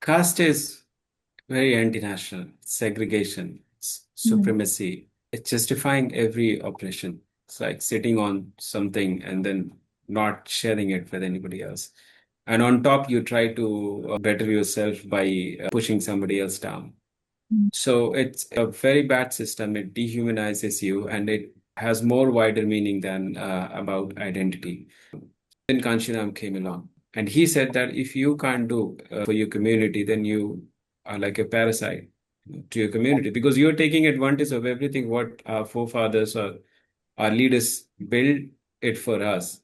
Caste is very anti-national, segregation, Mm, supremacy. It's justifying every oppression. It's like sitting on something and then not sharing it with anybody else. And on top, you try to better yourself by pushing somebody else down. mm. So it's a very bad system. It dehumanizes you and it has more wider meaning than about identity. Then Kanshiram came along and he said that if you can't do for your community, then you are like a parasite to your community because you're taking advantage of everything what our forefathers or our leaders built it for us.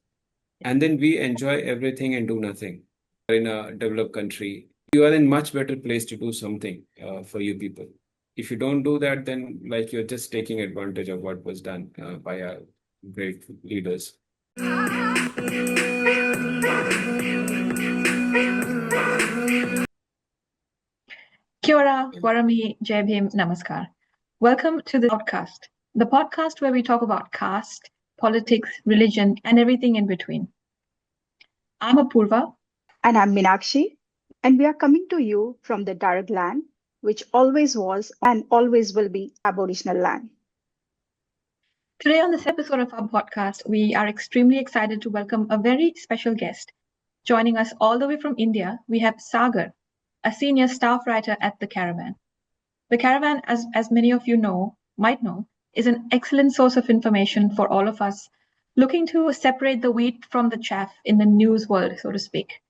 And then we enjoy everything and do nothing. In a developed country, you are in much better place to do something for you people. If you don't do that, then like you're just taking advantage of what was done by our great leaders. Kia ora, Warami, Jai Bhim, Namaskar. Welcome to the podcast where we talk about caste, politics, religion, and everything in between. I'm Apurva. And I'm Minakshi, and we are coming to you from the Darug land, which always was and always will be Aboriginal land. Today on this episode of our podcast, we are extremely excited to welcome a very special guest. Joining us all the way from India, we have Sagar, a senior staff writer at The Caravan. The Caravan, as many of you might know, is an excellent source of information for all of us looking to separate the wheat from the chaff in the news world, so to speak.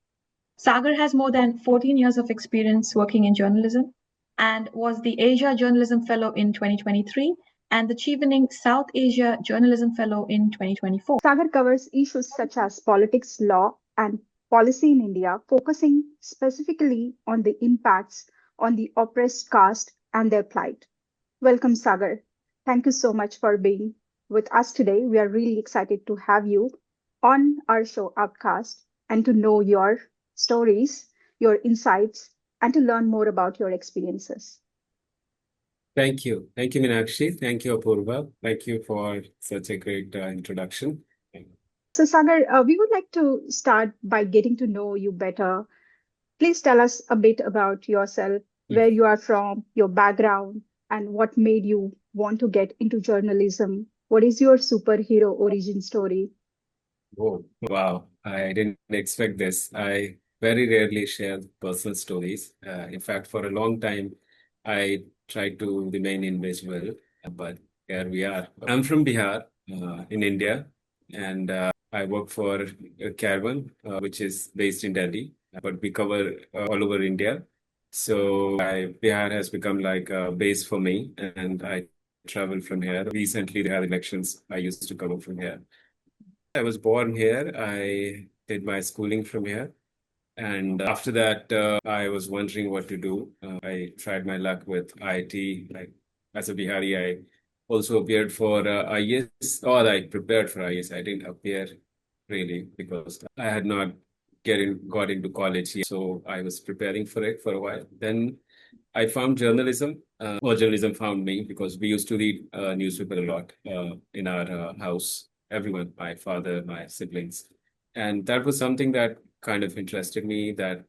Sagar has more than 14 years of experience working in journalism and was the Asia Journalism Fellow in 2023 and the Chevening South Asia Journalism Fellow in 2024. Sagar covers issues such as politics, law, and policy in India, focusing specifically on the impacts on the oppressed caste and their plight. Welcome, Sagar. Thank you so much for being with us today. We are really excited to have you on our show, Outcast, and to know your stories, your insights, and to learn more about your experiences. Thank you. Thank you, Minakshi. Thank you, Apurva. Thank you for such a great introduction. So, Sagar, we would like to start by getting to know you better. Please tell us a bit about yourself, Mm. where you are from, your background, and what made you want to get into journalism. What is your superhero origin story? Oh, wow. I didn't expect this. I very rarely share personal stories. In fact, for a long time, I tried to remain invisible, but here we are. I'm from Bihar, in India, and I work for Caravan, which is based in Delhi, but we cover all over India. So Bihar has become like a base for me, and I travel from here. Recently, they had elections. I used to cover from here. I was born here. I did my schooling from here. And after that, I was wondering what to do. I tried my luck with IIT. Like as a Bihari, I also appeared for IAS, or I prepared for IAS. I didn't appear really because I had not got into college yet. So I was preparing for it for a while. Then I found journalism, or journalism found me because we used to read newspaper a lot in our house. Everyone, my father, my siblings. And that was something that kind of interested me, that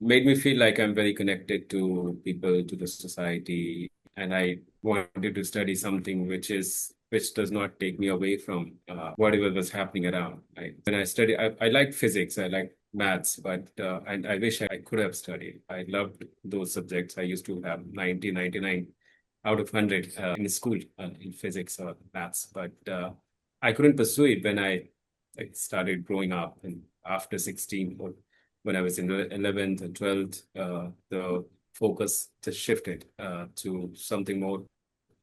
made me feel like I'm very connected to people, to the society. And I wanted to study something which does not take me away from whatever was happening around. When I studied, I liked physics, I liked maths, but I wish I could have studied. I loved those subjects. I used to have 99 out of 100 in school in physics or maths, but I couldn't pursue it when I started growing up and after 16 or when I was in the 11th and 12th, the focus just shifted to something more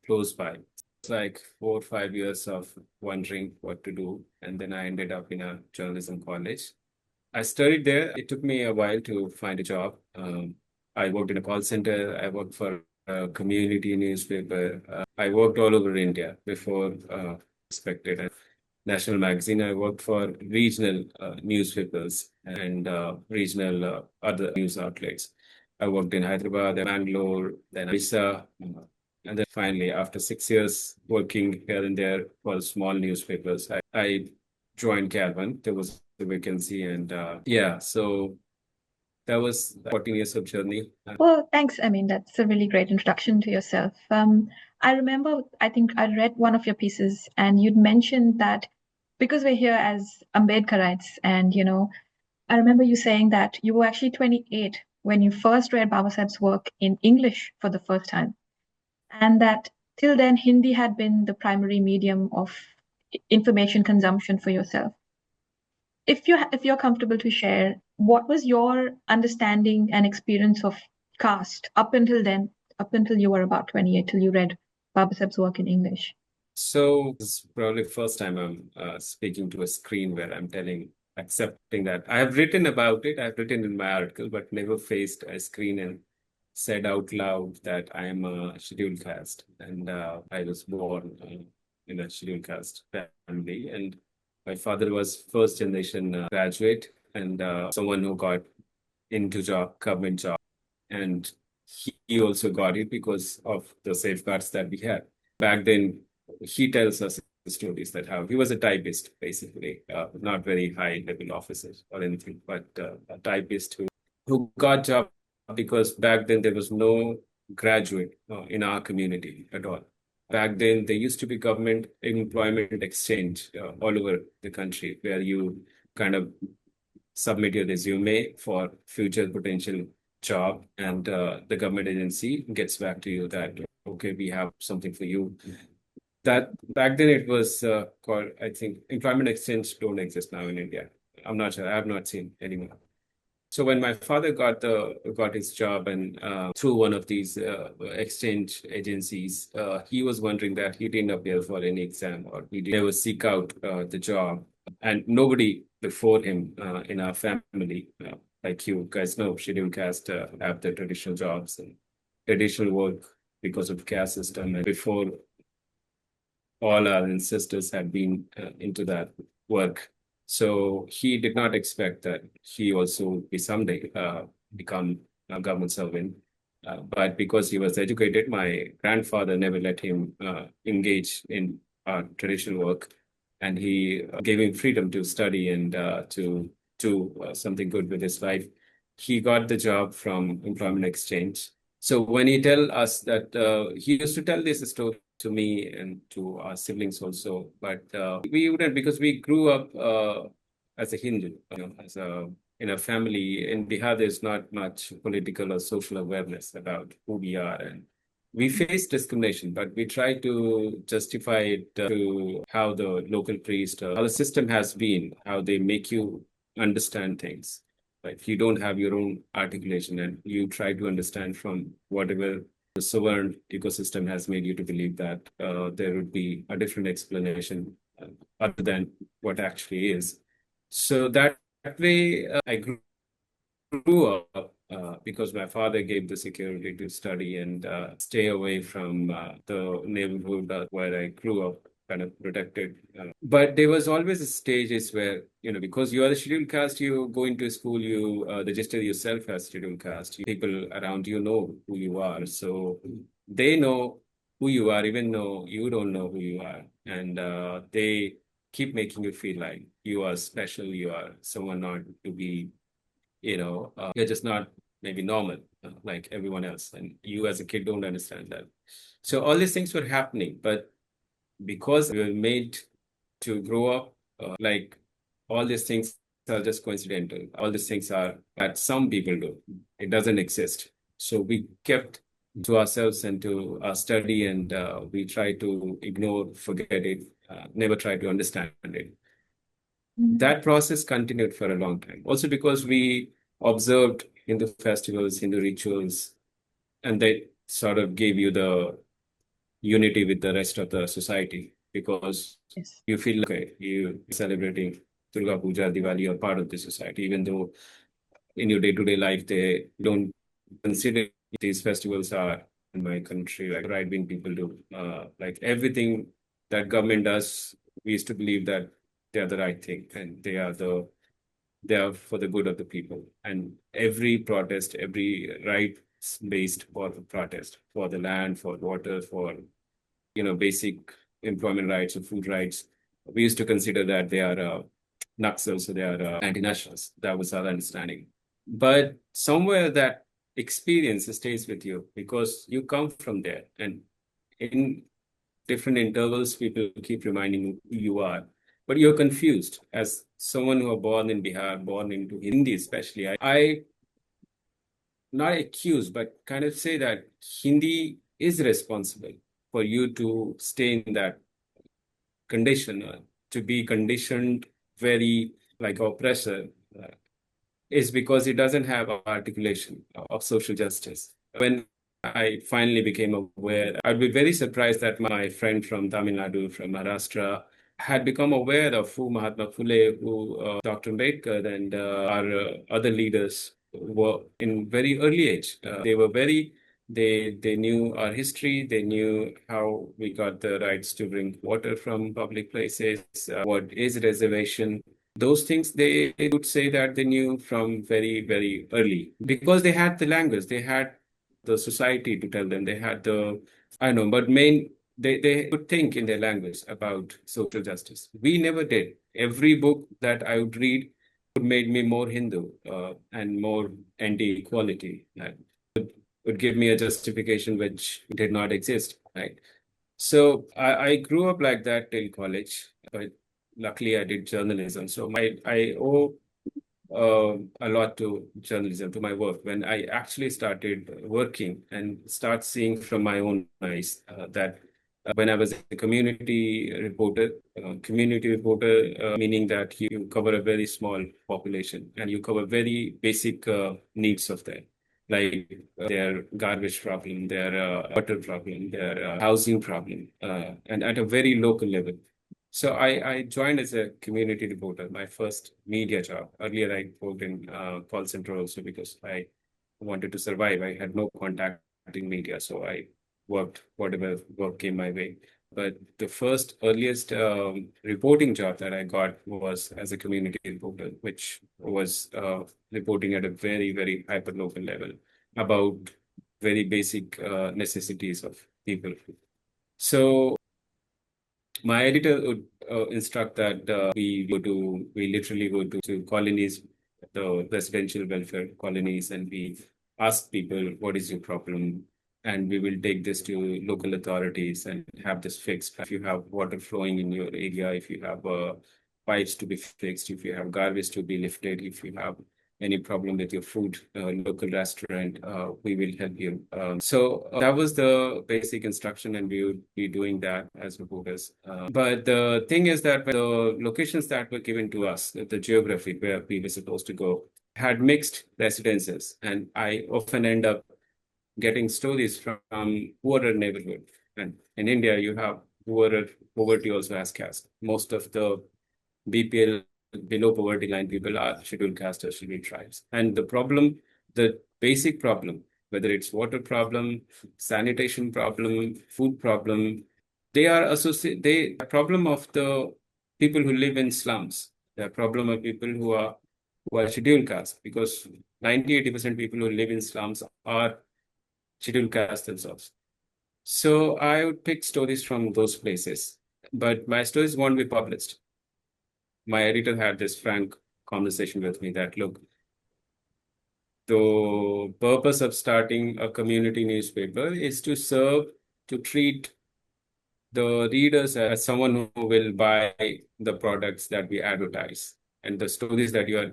close by. It's like 4 or 5 years of wondering what to do. And then I ended up in a journalism college. I studied there. It took me a while to find a job. I worked in a call center. I worked for a community newspaper. I worked all over India before expected. National magazine. I worked for regional newspapers and regional other news outlets. I worked in Hyderabad, then Bangalore, then Orissa, and then finally, after 6 years working here and there for small newspapers, I joined Caravan. There was a vacancy, and yeah, so that was 14 years of journey. Well, thanks. I mean, that's a really great introduction to yourself. I remember, I think I read one of your pieces, and you'd mentioned that because we're here as Ambedkarites, and I remember you saying that you were actually 28 when you first read Baba Saheb's work in English for the first time, and that till then Hindi had been the primary medium of information consumption for yourself. If you're comfortable to share, what was your understanding and experience of caste up until then, up until you were about 28, till you read Baba Saheb's work in English? So this is probably the first time I'm speaking to a screen where I'm accepting that. I have written about it. I've written in my article, but never faced a screen and said out loud that I am a scheduled caste. And I was born in a scheduled caste family. And my father was first generation graduate and someone who got into government job. And he also got it because of the safeguards that we had. Back then, he tells us stories that how he was a typist, basically, not very high level officer or anything, but a typist who got job because back then there was no graduate in our community at all. Back then, there used to be government employment exchange all over the country where you kind of submit your resume for future potential job, and the government agency gets back to you that, okay, we have something for you. That back then it was called, I think, employment exchange don't exist now in India. I'm not sure. I have not seen anymore. So when my father got his job and through one of these exchange agencies, he was wondering that he didn't appear for any exam or he didn't ever seek out the job, and nobody before him in our family, like you guys know, scheduled caste have the traditional jobs and traditional work because of caste system, and before all our ancestors had been into that work. So he did not expect that he also would be someday become a government servant. But because he was educated, my grandfather never let him engage in traditional work. And he gave him freedom to study and to do something good with his life. He got the job from Employment Exchange. So when he tell us that, he used to tell this story to me and to our siblings also, but we wouldn't, because we grew up as a Hindu, in a family in Bihar. There's not much political or social awareness about who we are, and we face discrimination, but we try to justify it to how the local priest, how the system has been, how they make you understand things. If you don't have your own articulation and you try to understand from whatever the sovereign ecosystem has made you to believe that there would be a different explanation other than what actually is. So that way, I grew up because my father gave the security to study and stay away from the neighborhood where I grew up, kind of protected. But there was always stages where, because you are a scheduled caste, you go into school, you register yourself as scheduled caste. People around you know who you are. So they know who you are, even though you don't know who you are. And they keep making you feel like you are special, you are someone not to be, you're just not maybe normal like everyone else. And you as a kid don't understand that. So all these things were happening, but because we were made to grow up, like all these things are just coincidental. All these things are that some people do. It doesn't exist. So we kept to ourselves and to our study, and we try to ignore, forget it, never try to understand it. That process continued for a long time. Also because we observed Hindu festivals, Hindu rituals, and they sort of gave you the unity with the rest of the society, because Yes. you feel okay, you celebrating Durga Puja, Diwali, you're part of the society, even though in your day-to-day life, they don't consider these festivals are in my country, like right-wing people do. Like everything that government does, we used to believe that they are the right thing and they are for the good of the people. And every protest, every rights-based for the protest, for the land, for water, for basic employment rights or food rights, we used to consider that they are Naxals, so they are anti-nationals. That was our understanding. But somewhere that experience stays with you because you come from there. And in different intervals, people keep reminding you who you are. But you're confused as someone who are born in Bihar, born into Hindi, especially. I not accuse, but kind of say that Hindi is responsible for you to stay in that condition, to be conditioned very like oppressor, is because it doesn't have articulation of social justice. When I finally became aware, I'd be very surprised that my friend from Tamil Nadu, from Maharashtra, had become aware of who Mahatma Phule, who Dr. Ambedkar, and our other leaders were in very early age. They knew our history. They knew how we got the rights to drink water from public places. What is reservation? Those things they would say that they knew from very, very early because they had the language, they had the society to tell them, they had the, I know, but they could think in their language about social justice. We never did. Every book that I would read would made me more Hindu and more anti-equality. Would give me a justification which did not exist, right? So I grew up like that till college, but luckily I did journalism. So I owe a lot to journalism, to my work. When I actually started working and start seeing from my own eyes that when I was a community reporter, meaning that you cover a very small population and you cover very basic needs of them, like their garbage problem, their water problem, their housing problem, and at a very local level. So I joined as a community reporter, my first media job. Earlier, I worked in call center also because I wanted to survive. I had no contact in media, so I worked whatever work came my way. But the first earliest reporting job that I got was as a community reporter, which was reporting at a very, very hyper local level about very basic necessities of people. So my editor would instruct that we literally go to colonies, the residential welfare colonies, and we ask people, what is your problem? And we will take this to local authorities and have this fixed. If you have water flowing in your area, if you have pipes to be fixed, if you have garbage to be lifted, if you have any problem with your food, local restaurant, we will help you. So that was the basic instruction, and we would be doing that as reporters. But the thing is that the locations that were given to us, the geography where we were supposed to go, had mixed residences, and I often end up getting stories from poorer neighborhood. And in India, you have poverty also has caste. Most of the BPL below poverty line people are scheduled caste or scheduled tribes. And the basic problem, whether it's water problem, sanitation problem, food problem, they are associated, the problem of the people who live in slums, the problem of people who are scheduled caste, because 90-80% people who live in slums are scheduled caste themselves. So I would pick stories from those places, but my stories won't be published. My editor had this frank conversation with me that, look, the purpose of starting a community newspaper is to treat the readers as someone who will buy the products that we advertise. And the stories that you are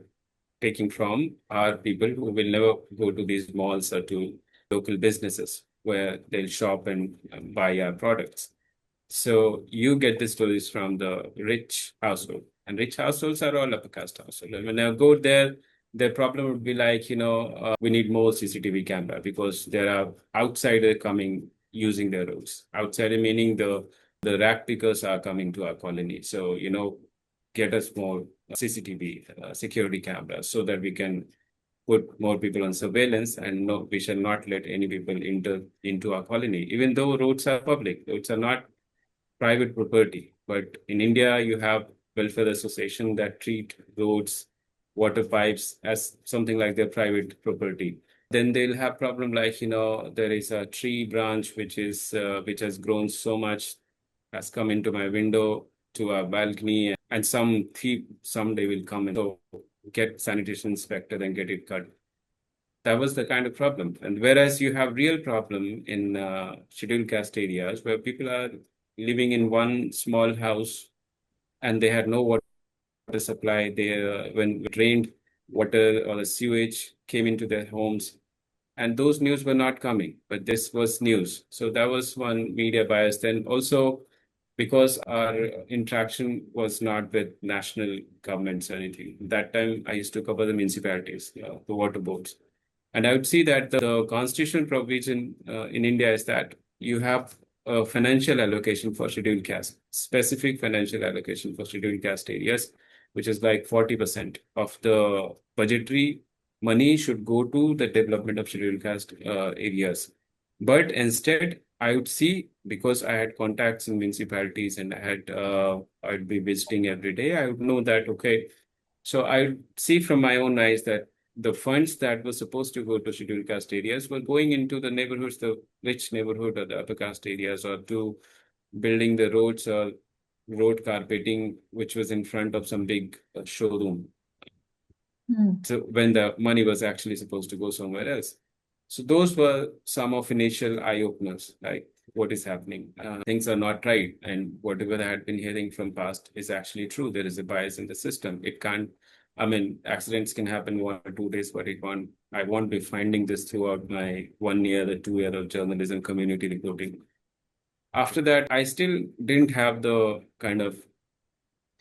taking from are people who will never go to these malls or to local businesses where they'll shop and buy our products. So you get the stories from the rich household, and rich households are all upper caste households. And when I go there, their problem would be like, we need more CCTV camera because there are outsiders coming using their roads. Outsider meaning the rat pickers are coming to our colony. So, get us more CCTV security cameras so that we can put more people on surveillance, and no, we shall not let any people into our colony, even though roads are public. Roads are not private property. But in India, you have welfare association that treat roads, water pipes as something like their private property. Then they'll have problem like, there is a tree branch which has grown so much, has come into my window to a balcony, and some thief someday will come and so get sanitation inspector and get it cut. that was the kind of problem. And whereas you have real problem in scheduled caste areas where people are living in one small house and they had no water supply. When drained water or the sewage came into their homes, and those news were not coming, but this was news. So that was one media bias. Then also because our interaction was not with national governments or anything. That time I used to cover the municipalities, the water boards. And I would see that the constitutional provision in India is that you have a financial allocation for scheduled caste, specific financial allocation for scheduled caste areas, which is like 40% of the budgetary money should go to the development of scheduled caste areas. But instead, I would see, because I had contacts in municipalities and I'd be visiting every day, I would know that, okay, so I would see from my own eyes that the funds that were supposed to go to scheduled caste areas were going into the neighborhoods, the rich neighborhood or the upper caste areas, or to building the roads or road carpeting, which was in front of some big showroom. So when the money was actually supposed to go somewhere else. So those were some of initial eye openers, like what is happening. Things are not right, and whatever I had been hearing from past is actually true. There is a bias in the system. It can't. I mean, accidents can happen 1 or 2 days, but it won't. I won't be finding this throughout my 1 year or 2 year of journalism community reporting. After that, I still didn't have the kind of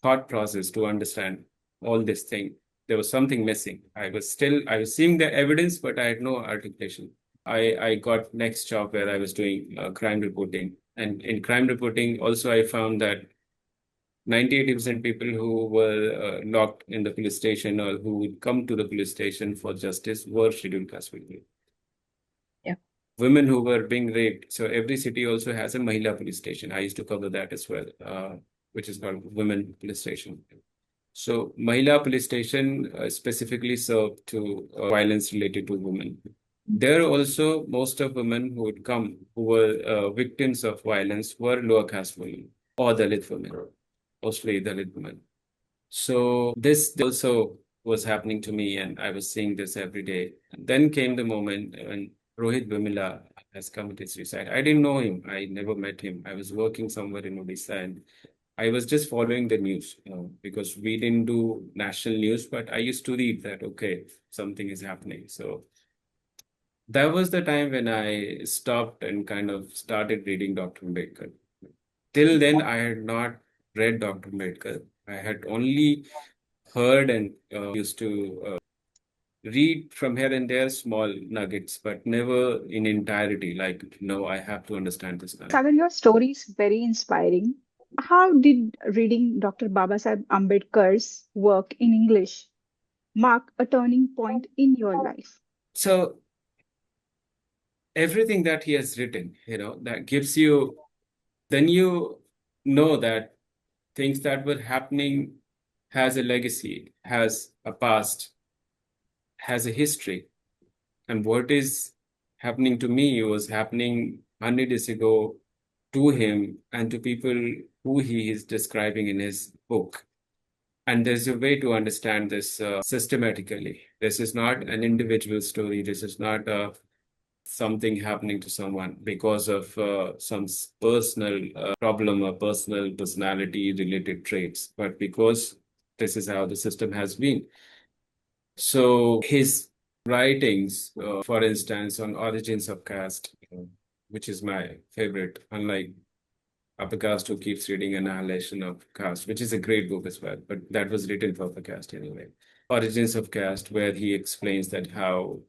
thought process to understand all this thing. There was something missing. I was seeing the evidence, but I had no articulation. I got next job where I was doing crime reporting. And in crime reporting, also I found that 98% people who were locked in the police station or who would come to the police station for justice were scheduled caste people. Yeah. Women who were being raped. So every city also has a Mahila police station. I used to cover that as well, which is called Women Police Station. So Mahila Police Station specifically served to violence related to women. There also, most of women who would come who were victims of violence were lower caste women or Dalit women, mostly Dalit women. So this also was happening to me, and I was seeing this every day. And then came the moment when Rohit Vimila has committed suicide. I didn't know him. I never met him. I was working somewhere in Odisha, and I was just following the news, because we didn't do national news, but I used to read that, okay, something is happening. So that was the time when I stopped and kind of started reading Dr. Ambedkar. Till then, I had not read Dr. Ambedkar. I had only heard and used to read from here and there small nuggets, but never in entirety. Like, no, I have to understand this now. Sagar, your story is very inspiring. How did reading Dr. Babasaheb Ambedkar's work in English mark a turning point in your life? So everything that he has written, that gives you, then you know that things that were happening has a legacy, has a past, has a history. And what is happening to me was happening 100 years ago to him and to people who he is describing in his book. And there's a way to understand this systematically. This is not an individual story. This is not something happening to someone because of some personal problem or personal personality related traits, but because this is how the system has been. So his writings, for instance, on origins of caste, which is my favorite, unlike Upper Caste, who keeps reading Annihilation of Caste, which is a great book as well, but that was written for Upper Caste anyway. Origins of Caste, where he explains that how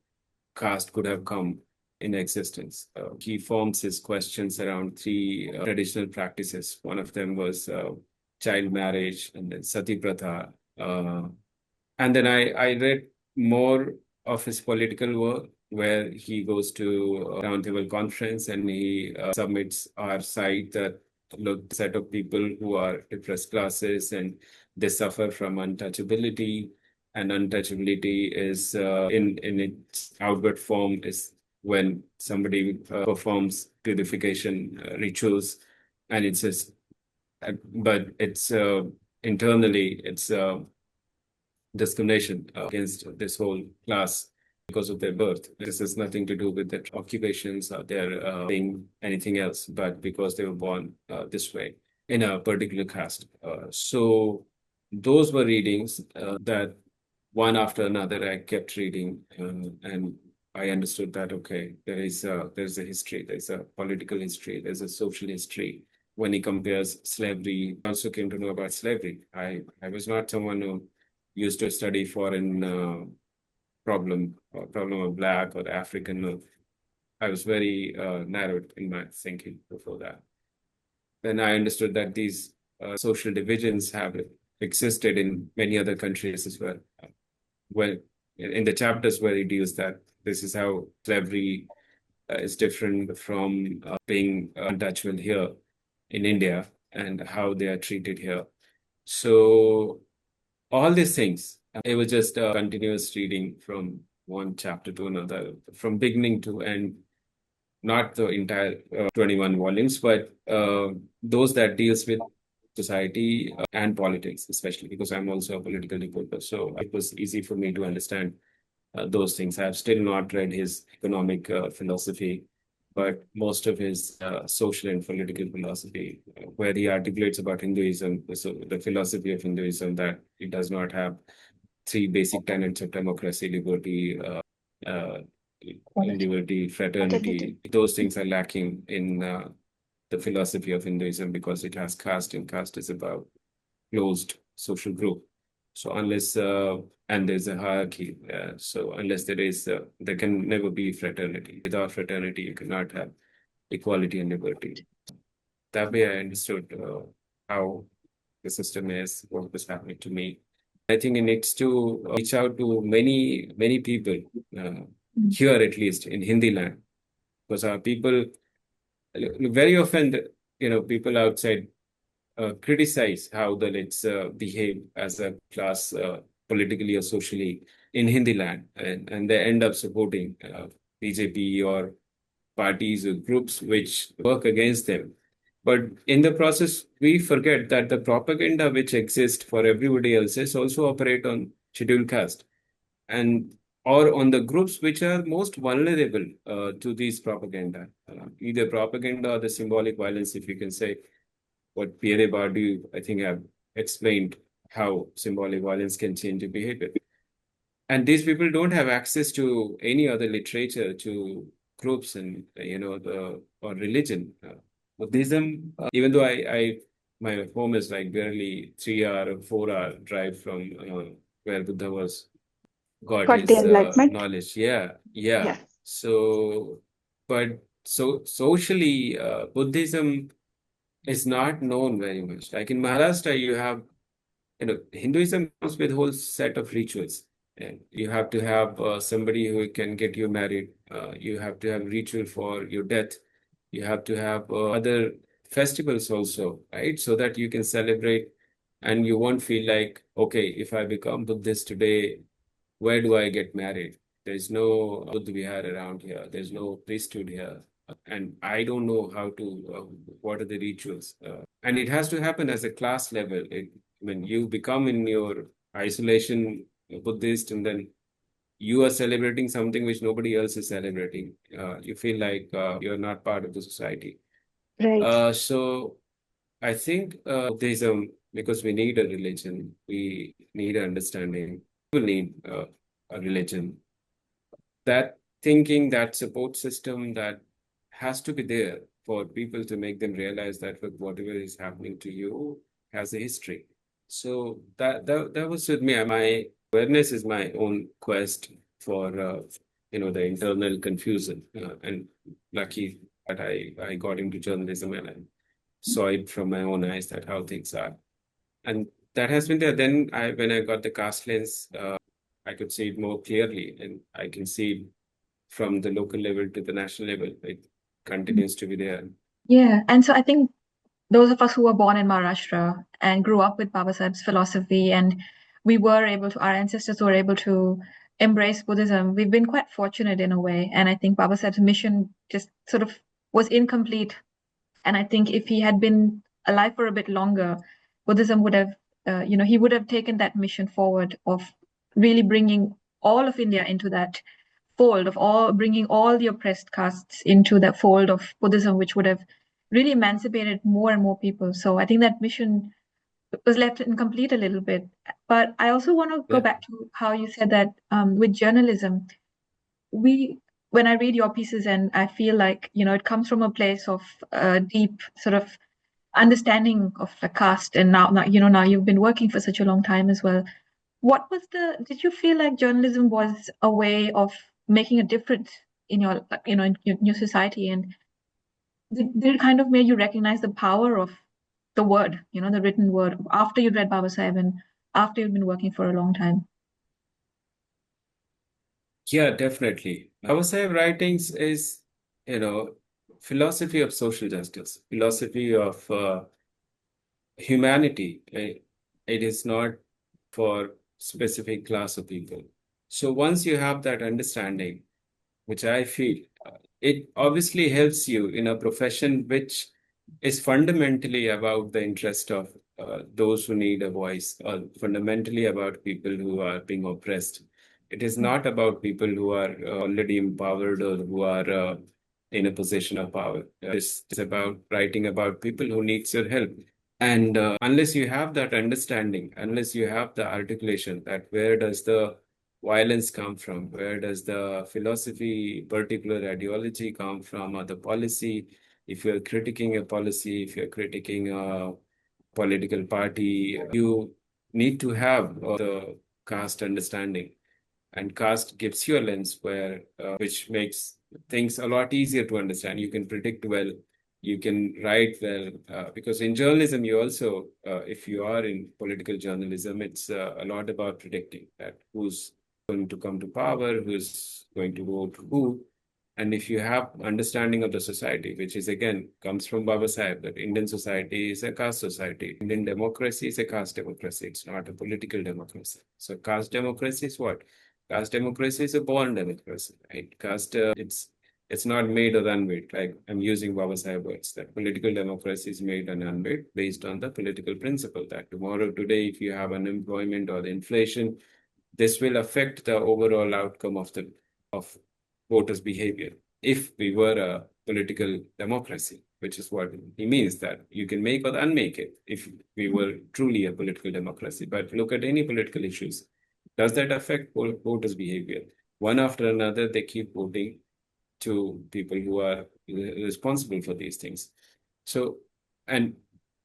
caste could have come in existence. He forms his questions around 3 traditional practices. One of them was child marriage, and then sati pratha. And then I read more of his political work, where he goes to a roundtable conference and he submits our site that look set of people who are depressed classes and they suffer from untouchability. And untouchability is in its outward form is when somebody performs purification rituals, and it's just, but it's internally it's discrimination against this whole class. because of their birth. This has nothing to do with their occupations or their being anything else, but because they were born this way in a particular caste. So those were readings that one after another I kept reading, and I understood that okay, there's a history, there's a political history, there's a social history. When he compares slavery, I also came to know about slavery. I was not someone who used to study foreign problem of Black or African. No. I was very narrowed in my thinking before that. Then I understood that these social divisions have existed in many other countries as well. Well, in the chapters where he deals that this is how slavery is different from being untouchable here in India and how they are treated here. So all these things, it was just a continuous reading from one chapter to another, from beginning to end, not the entire 21 volumes, but those that deals with society and politics, especially because I'm also a political reporter. So it was easy for me to understand those things. I've still not read his economic philosophy, but most of his social and political philosophy, where he articulates about Hinduism, so the philosophy of Hinduism, that it does not have three basic tenets of democracy, liberty, liberty, fraternity. Those things are lacking in the philosophy of Hinduism because it has caste, and caste is about closed social group. So unless and there's a hierarchy, so unless there can never be fraternity. Without fraternity, you cannot have equality and liberty. That way, I understood how the system is, what was happening to me. I think it needs to reach out to many people here, at least in Hindi land, because our people very often, people outside criticize how the Dalits behave as a class politically or socially in Hindi land, and they end up supporting BJP or parties or groups which work against them. But in the process, we forget that the propaganda which exists for everybody else is also operate on scheduled caste and or on the groups which are most vulnerable to these propaganda, either propaganda or the symbolic violence, if you can say. What Pierre Bardou, I think, have explained how symbolic violence can change your behavior. And these people don't have access to any other literature, to groups and, or religion. Buddhism, even though my home is like barely 3 hour or 4 hour drive from where Buddha was, got the his enlightenment. knowledge. Yeah. So, but so socially, Buddhism is not known very much. Like in Maharashtra, you have, Hinduism comes with a whole set of rituals. And you have to have somebody who can get you married. You have to have ritual for your death. You have to have other festivals also, right? So that you can celebrate and you won't feel like, okay, if I become Buddhist today, where do I get married? There's no Buddha Vihar around here. There's no priesthood here. And I don't know how to, what are the rituals? And it has to happen as a class level. When you become in your isolation Buddhist and then you are celebrating something which nobody else is celebrating, you feel like you're not part of the society. Right. So I think Buddhism, because we need a religion, we need understanding, we need a religion. That thinking, that support system, that has to be there for people to make them realize that whatever is happening to you has a history. So that was with me. My awareness is my own quest for the internal confusion, and lucky that I got into journalism and I saw it from my own eyes that how things are, and that has been there. Then when I got the caste lens, I could see it more clearly, and I can see from the local level to the national level, it continues to be there. Yeah, and so I think those of us who were born in Maharashtra and grew up with Babasaheb's philosophy, and our ancestors were able to embrace Buddhism, we've been quite fortunate in a way. And I think Babasaheb's mission just sort of was incomplete. And I think if he had been alive for a bit longer, Buddhism would have, he would have taken that mission forward of really bringing all of India into that fold of all, bringing all the oppressed castes into the fold of Buddhism, which would have really emancipated more and more people. So I think that mission was left incomplete a little bit. But I also want to go Yeah. back to how you said that with journalism, when I read your pieces, and I feel like, it comes from a place of deep sort of understanding of the caste, and now you've been working for such a long time as well. Did you feel like journalism was a way of making a difference in your society, and did it kind of made you recognize the power of the word, the written word, after you'd read Baba Sahib and after you'd been working for a long time? Yeah, definitely. Baba Sahib writings is, philosophy of social justice, philosophy of humanity. It is not for specific class of people. So once you have that understanding, which I feel, it obviously helps you in a profession which is fundamentally about the interest of those who need a voice, or fundamentally about people who are being oppressed. It is not about people who are already empowered or who are in a position of power. It's about writing about people who needs your help. And unless you have that understanding, unless you have the articulation that where does the violence come from, where does the philosophy, particular ideology come from, or the policy, if you're critiquing a policy, if you're critiquing a political party, you need to have the caste understanding. And caste gives you a lens which makes things a lot easier to understand. You can predict well, you can write well, because in journalism, you also, if you are in political journalism, it's a lot about predicting that who's going to come to power, who's going to vote who. And if you have understanding of the society, which is again comes from Baba Sahib, that Indian society is a caste society. Indian democracy is a caste democracy. It's not a political democracy. So caste democracy is what? Caste democracy is a born democracy, right? Caste, it's not made or unmade. Like I'm using Baba Sahib words, that political democracy is made and unmade based on the political principle that tomorrow, today, if you have unemployment or the inflation, this will affect the overall outcome of voters' behavior. If we were a political democracy, which is what he means, that you can make or unmake it if we were truly a political democracy. But look at any political issues. Does that affect voters' behavior? One after another, they keep voting to people who are responsible for these things. So, and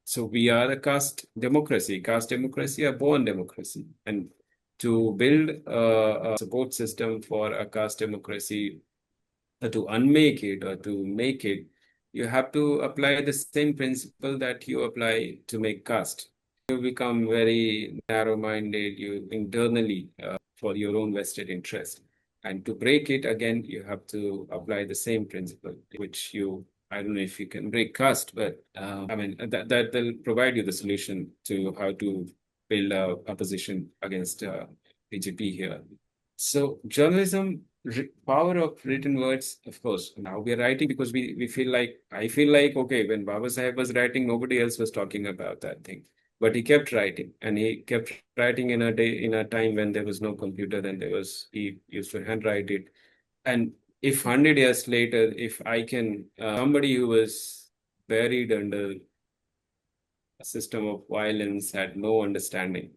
so we are a caste democracy, a born democracy. And to build a support system for a caste democracy, to unmake it or to make it, you have to apply the same principle that you apply to make caste. You become very narrow-minded, you internally for your own vested interest. And to break it again, you have to apply the same principle, which I don't know if you can break caste, but I mean, that will provide you the solution to how to build a opposition against BJP here. So journalism, power of written words, of course. Now we're writing because we feel like, I feel like, okay, when Baba Sahib was writing, nobody else was talking about that thing. But he kept writing, and he kept writing in a time when there was no computer, then he used to handwrite it. And if 100 years later, if I can, somebody who was buried under a system of violence, had no understanding,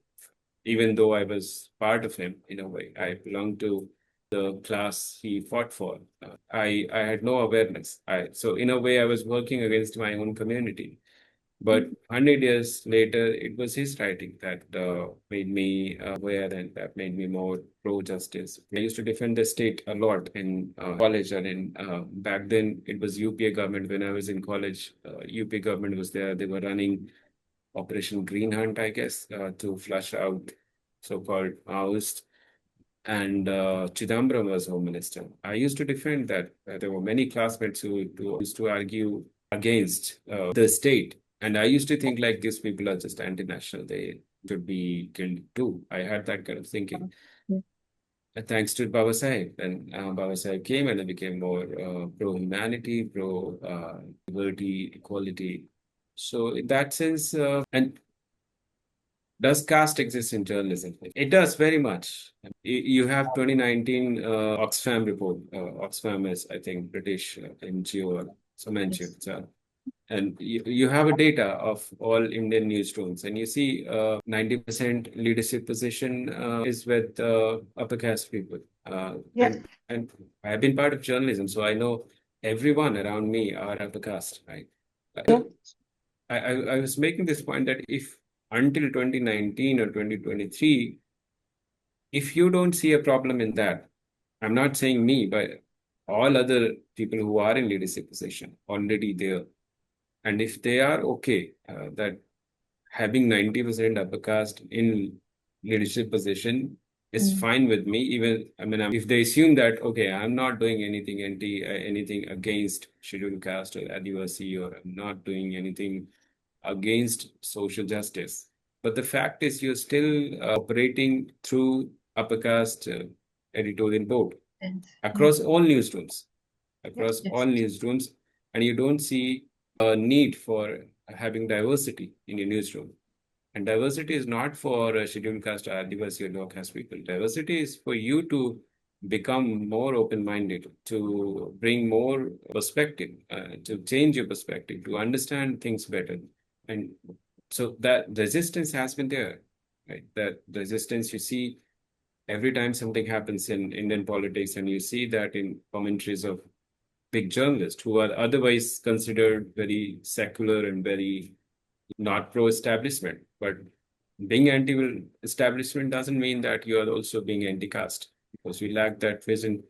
even though I was part of him in a way, I belonged to the class he fought for. I had no awareness. So in a way, I was working against my own community. But 100 years later, it was his writing that made me aware, and that made me more pro-justice. I used to defend the state a lot in college, and back then it was UPA government. When I was in college, UPA government was there. They were running Operation Green Hunt, I guess, to flush out so-called Maoists. And Chidambaram was Home Minister. I used to defend that. There were many classmates who used to argue against the state. And I used to think like these people are just anti-national. They should be killed too. I had that kind of thinking. Thanks to Baba Sahib. And Baba Sahib came and it became more pro-humanity, pro-liberty, equality. So in that sense, and Does caste exist in journalism? It does very much. You have 2019 Oxfam report. Oxfam is, I think, British NGO or some NGO. So, and you have a data of all Indian newsrooms, and you see 90% leadership position is with upper caste people. Yeah. And I've been part of journalism, so I know everyone around me are upper caste, right? Yeah. I was making this point that if until 2019 or 2023, if you don't see a problem in that, I'm not saying me, but all other people who are in leadership position already there. And if they are okay that having 90% upper caste in leadership position is fine with me. Even, I mean, if they assume that, okay, I'm not doing anything anything against scheduled caste or Adivasi, or I'm not doing anything against social justice. But the fact is, you're still operating through upper caste editorial board across all newsrooms, across Yes. all newsrooms, and you don't see a need for having diversity in your newsroom. And diversity is not for scheduled caste or Adivasi or low caste people. Diversity is for you to become more open-minded, to bring more perspective, to change your perspective, to understand things better. And so that resistance has been there, right? That resistance you see every time something happens in Indian politics, and you see that in commentaries of big journalists who are otherwise considered very secular and very not pro-establishment. But being anti-establishment doesn't mean that you are also being anti-caste, because we lack that vision.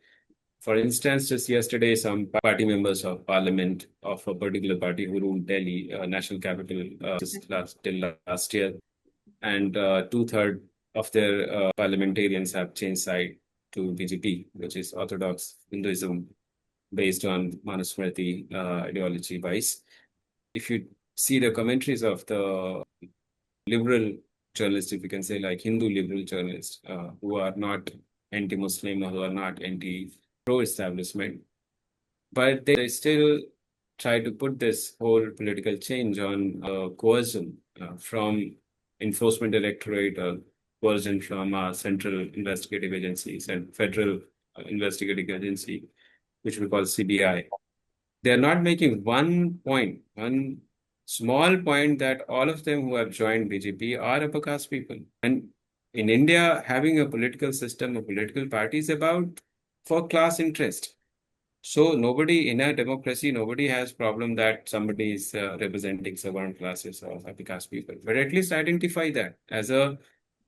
For instance, just yesterday, some party members of parliament of a particular party who ruled Delhi, national capital, till last year, and 2/3 of their parliamentarians have changed side to BJP, which is Orthodox Hinduism based on Manusmriti ideology wise. If you see the commentaries of the liberal journalists, if you can say, like Hindu liberal journalists, who are not anti-Muslim or who are not anti-pro-establishment, but they still try to put this whole political change on coercion from enforcement directorate or coercion from central investigative agencies and federal investigative agency, which we call CBI. They're not making one small point, that all of them who have joined BJP are upper caste people. And in India, having a political system, a political party is about for class interest. So nobody in a democracy, nobody has problem that somebody is representing certain classes or upper caste people. But at least identify that as a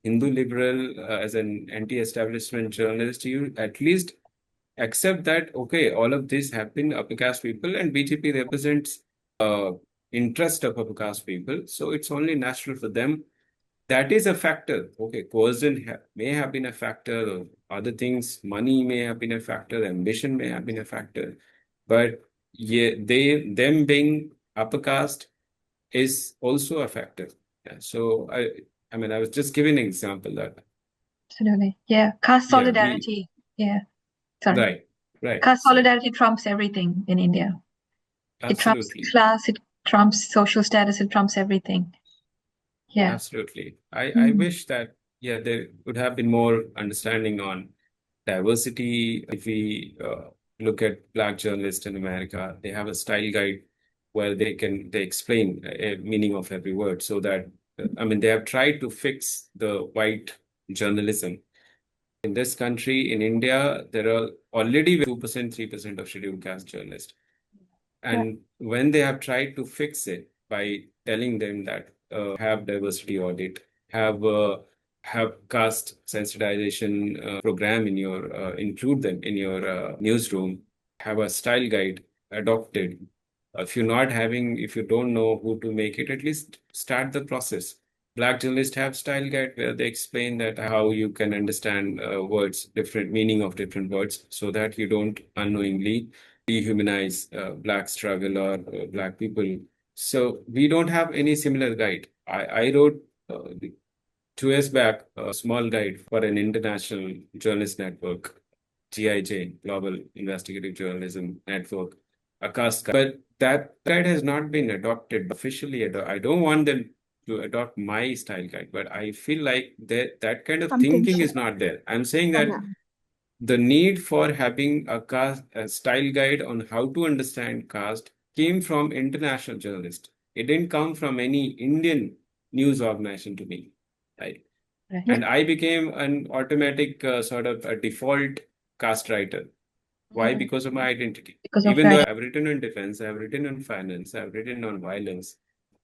Hindu liberal, as an anti-establishment journalist, you at least accept that, okay, all of these have been upper caste people and BJP represents interest of upper caste people. So it's only natural for them. That is a factor. Okay, coercion may have been a factor, or other things, money may have been a factor, ambition may have been a factor. But yeah, them being upper caste is also a factor. Yeah. So I mean, I was just giving an example that. Absolutely. Yeah. Caste Yeah, solidarity. Yeah. Sorry. Right. Caste So, solidarity trumps everything in India. It trumps absolutely. class, it trumps social status, it trumps everything. Yeah. Absolutely. I wish that, yeah, there would have been more understanding on diversity. If we look at Black journalists in America, they have a style guide where they explain a meaning of every word, so that, I mean, they have tried to fix the white journalism. In this country, in India, there are already 2%, 3% of scheduled caste journalists. And when they have tried to fix it by telling them that have diversity audit, have caste sensitization program in your include them in your newsroom, have a style guide adopted. If you don't know who to make it, at least start the process. Black journalists have style guide where they explain that how you can understand words, different meaning of different words, so that you don't unknowingly dehumanize Black struggle or Black people. So we don't have any similar guide. I wrote 2 years back a small guide for an international journalist network, GIJ, Global Investigative Journalism Network, a caste guide. But that guide has not been adopted officially. I don't want them to adopt my style guide, but I feel like that kind of Something thinking is shift. not there. I'm saying that Yeah. the need for having a style guide on how to understand caste came from international journalists. It didn't come from any Indian news organization to me, right? Right. Yeah. And I became an automatic sort of a default caste writer. Why? Because of my identity. Because of Even though that. I've written on defense, I've written on finance, I've written on violence,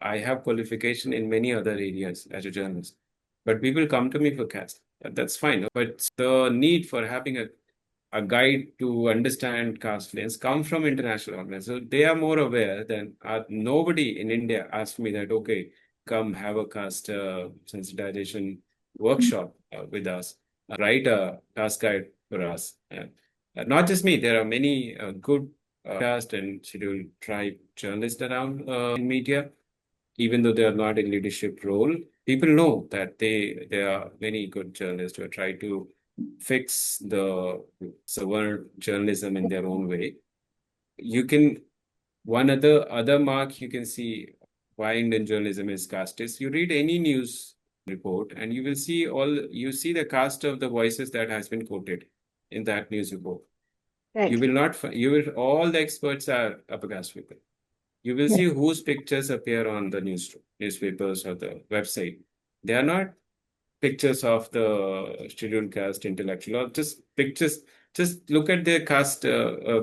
I have qualification in many other areas as a journalist. But people come to me for caste. That's fine. But the need for having a guide to understand caste lanes come from international organizations. So they are more aware than nobody in India asked me that, okay, come have a caste sensitization workshop with us, write a caste guide for us. Not just me, there are many good caste and scheduled tribe journalists around in media, even though they are not in leadership role. People know that they are many good journalists who try to fix the Savant journalism in their own way. You can one other mark you can see why Indian journalism is casteist. You read any news report and you will see you see the cast of the voices that has been quoted in that news report. You Right. will not you will all the experts are upper caste people. You will Yes. see whose pictures appear on the newspapers or the website. They are not pictures of the scheduled caste intellectual or just pictures. Just look at their caste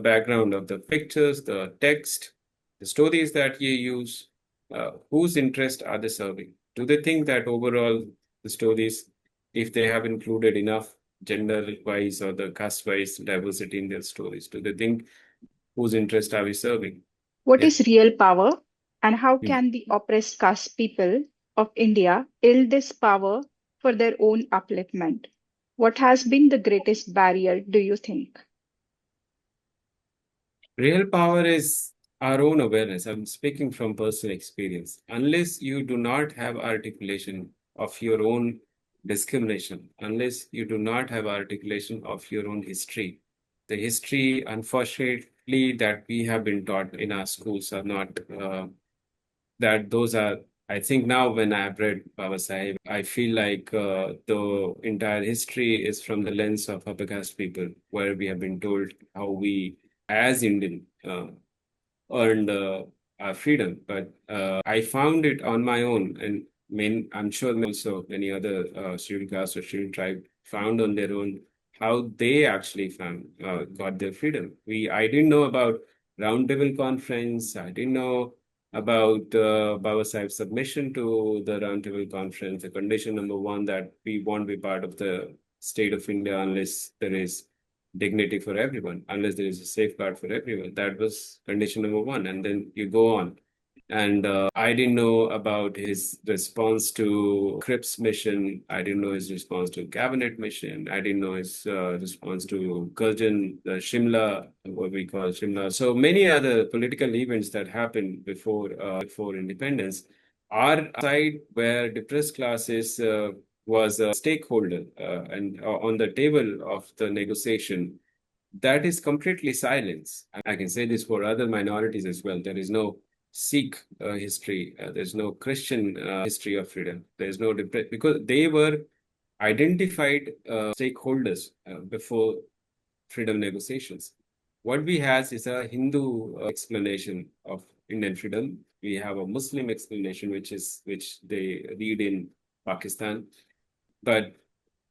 background of the pictures, the text, the stories that you use. Whose interest are they serving? Do they think that overall the stories, if they have included enough gender-wise or the caste-wise diversity in their stories, do they think whose interest are we serving? What Yeah. is real power, and how Hmm. can the oppressed caste people of India wield this power for their own upliftment? What has been the greatest barrier, do you think? Real power is our own awareness. I'm speaking from personal experience. Unless you do not have articulation of your own discrimination, unless you do not have articulation of your own history, the history, unfortunately, that we have been taught in our schools are not that those are. I think now when I've read Baba Sahib, I feel like the entire history is from the lens of upper caste people, where we have been told how we, as Indian, earned our freedom. But I found it on my own, and I'm sure also many other scheduled caste or scheduled tribe found on their own how they actually got their freedom. I didn't know about Roundtable Conference. I didn't know about Baba Sahib's submission to the Roundtable Conference. The condition number one that we won't be part of the state of India unless there is dignity for everyone, unless there is a safeguard for everyone. That was condition number one. And then you go on. And I didn't know about his response to Cripps mission. I didn't know his response to cabinet mission. I didn't know his response to Gurjan, the Shimla, what we call Shimla. So many other political events that happened before independence. Our side where depressed classes was a stakeholder and on the table of the negotiation, that is completely silence. I can say this for other minorities as well. There is no Sikh history. There's no Christian history of freedom. There's no because they were identified stakeholders before freedom negotiations. What we have is a Hindu explanation of Indian freedom. We have a Muslim explanation, which they read in Pakistan. But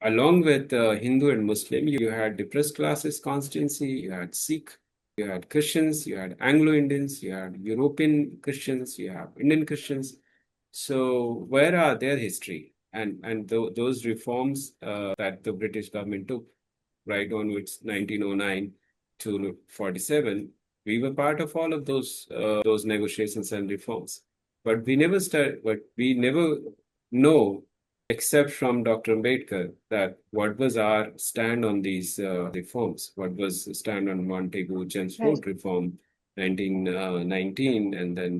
along with Hindu and Muslim, you had depressed classes constituency, you had Sikh, you had Christians, you had Anglo-Indians, you had European Christians, you have Indian Christians. So where are their history? And those reforms that the British government took right on with 1909 to 47, we were part of all of those negotiations and reforms. But we never know, except from Dr. Ambedkar, that what was our stand on these reforms? What was the stand on Montagu Right. Chelmsford reform, 1919, and then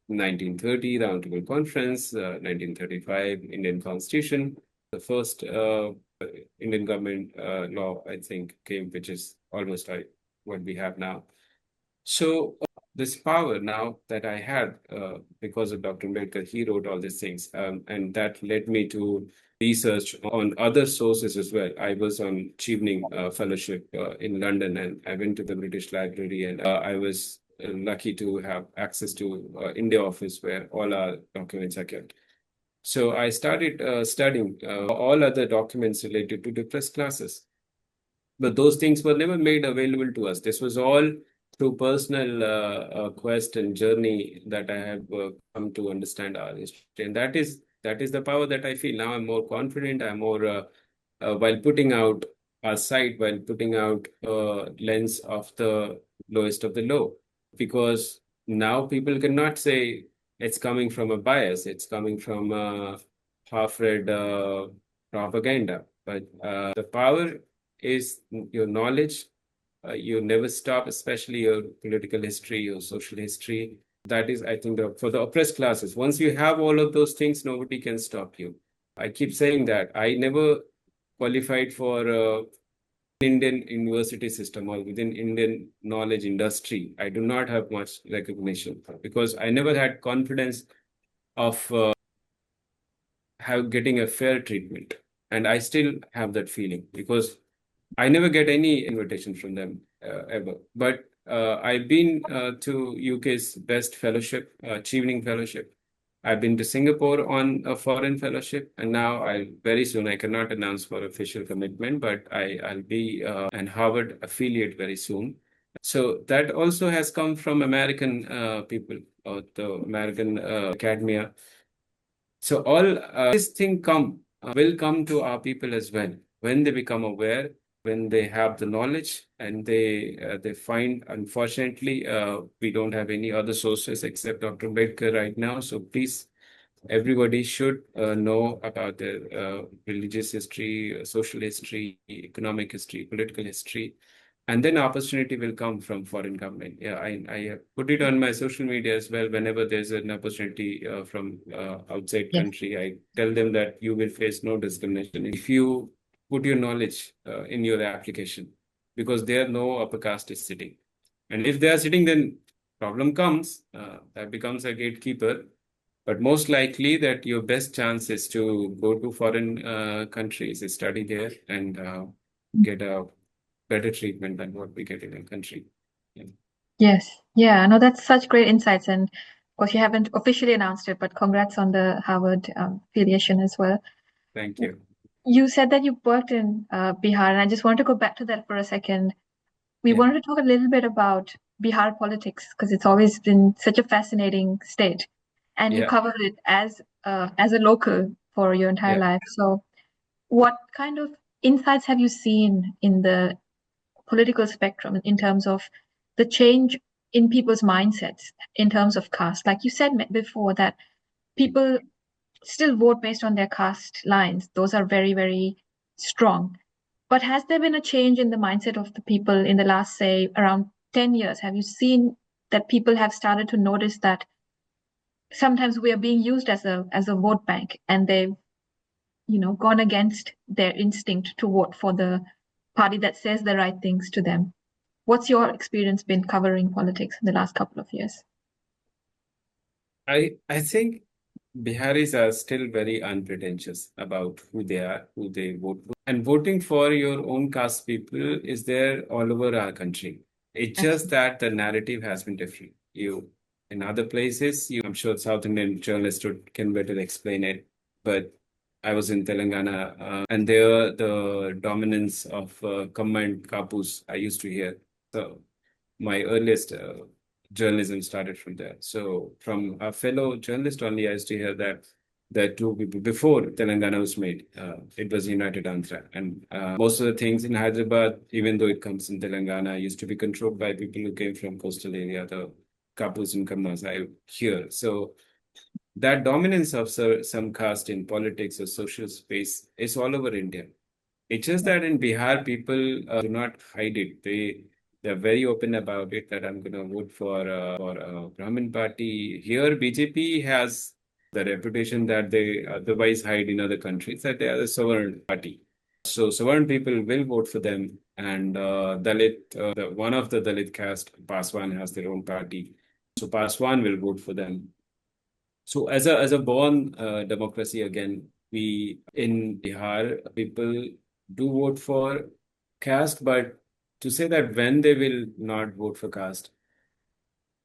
1930 Roundtable Conference, 1935 Indian Constitution, the first Indian government law, I think, came, which is almost like what we have now. So this power now that I had because of Dr. Ambedkar. He wrote all these things, and that led me to research on other sources as well. I was on Chevening Fellowship in London, and I went to the British Library, and I was lucky to have access to India office where all our documents are kept. So I started studying all other documents related to depressed classes. But those things were never made available to us. This was all through personal quest and journey that I have come to understand our history. And that is the power that I feel. Now I'm more confident. I'm more, while putting out our site, while putting out lens of the lowest of the low. Because now people cannot say it's coming from a bias. It's coming from half-read propaganda. But the power is your knowledge. You never stop, especially your political history, your social history. That is, I think, for the oppressed classes. Once you have all of those things, nobody can stop you. I keep saying that. I never qualified for Indian university system or within Indian knowledge industry. I do not have much recognition because I never had confidence of getting a fair treatment. And I still have that feeling because I never get any invitation from them ever. But I've been to UK's Best Fellowship, Chevening Fellowship. I've been to Singapore on a foreign fellowship, and now very soon, I cannot announce for official commitment, but I'll be an Harvard affiliate very soon. So that also has come from American people, the American academia. So all this thing will come to our people as well when they become aware, when they have the knowledge, and they find. Unfortunately, we don't have any other sources except Dr. Ambedkar right now. So please, everybody should know about their religious history, social history, economic history, political history. And then opportunity will come from foreign government. Yeah, I put it on my social media as well. Whenever there's an opportunity from outside country, I tell them that you will face no discrimination if you put your knowledge in your application, because there no upper caste is sitting. And if they are sitting, then problem comes. That becomes a gatekeeper. But most likely that your best chance is to go to foreign countries, study there, and get a better treatment than what we get in a country. Yeah. Yes. Yeah. No, that's such great insights. And of course, you haven't officially announced it, but congrats on the Harvard affiliation as well. Thank you. You said that you worked in Bihar, and I just want to go back to that for a second. We wanted to talk a little bit about Bihar politics because it's always been such a fascinating state, and you covered it as a local for your entire life. So, what kind of insights have you seen in the political spectrum in terms of the change in people's mindsets in terms of caste? Like you said before, that people still vote based on their caste lines. Those are very, very strong. But has there been a change in the mindset of the people in the last, say, around 10 years? Have you seen that people have started to notice that sometimes we are being used as a vote bank, and they've, gone against their instinct to vote for the party that says the right things to them? What's your experience been covering politics in the last couple of years? I think Biharis are still very unpretentious about who they are, who they vote for. And voting for your own caste people is there all over our country. It's just that the narrative has been different. In other places, I'm sure South Indian journalists can better explain it, but I was in Telangana, and there the dominance of combined kapus I used to hear. So my earliest journalism started from there. So from a fellow journalist only, I used to hear that there are two people before Telangana was made. It was United Andhra, and most of the things in Hyderabad, even though it comes in Telangana, used to be controlled by people who came from coastal area, the kapus and kammas I hear. So that dominance of some caste in politics or social space is all over India. It's just that in Bihar, people do not hide it. They're very open about it, that I'm going to vote for a Brahmin party. Here, BJP has the reputation that they otherwise hide in other countries, that they are the sovereign party. So sovereign people will vote for them. And one of the Dalit caste, Paswan, has their own party. So Paswan will vote for them. So as a born democracy again, we in Bihar people do vote for caste, but to say that when they will not vote for caste,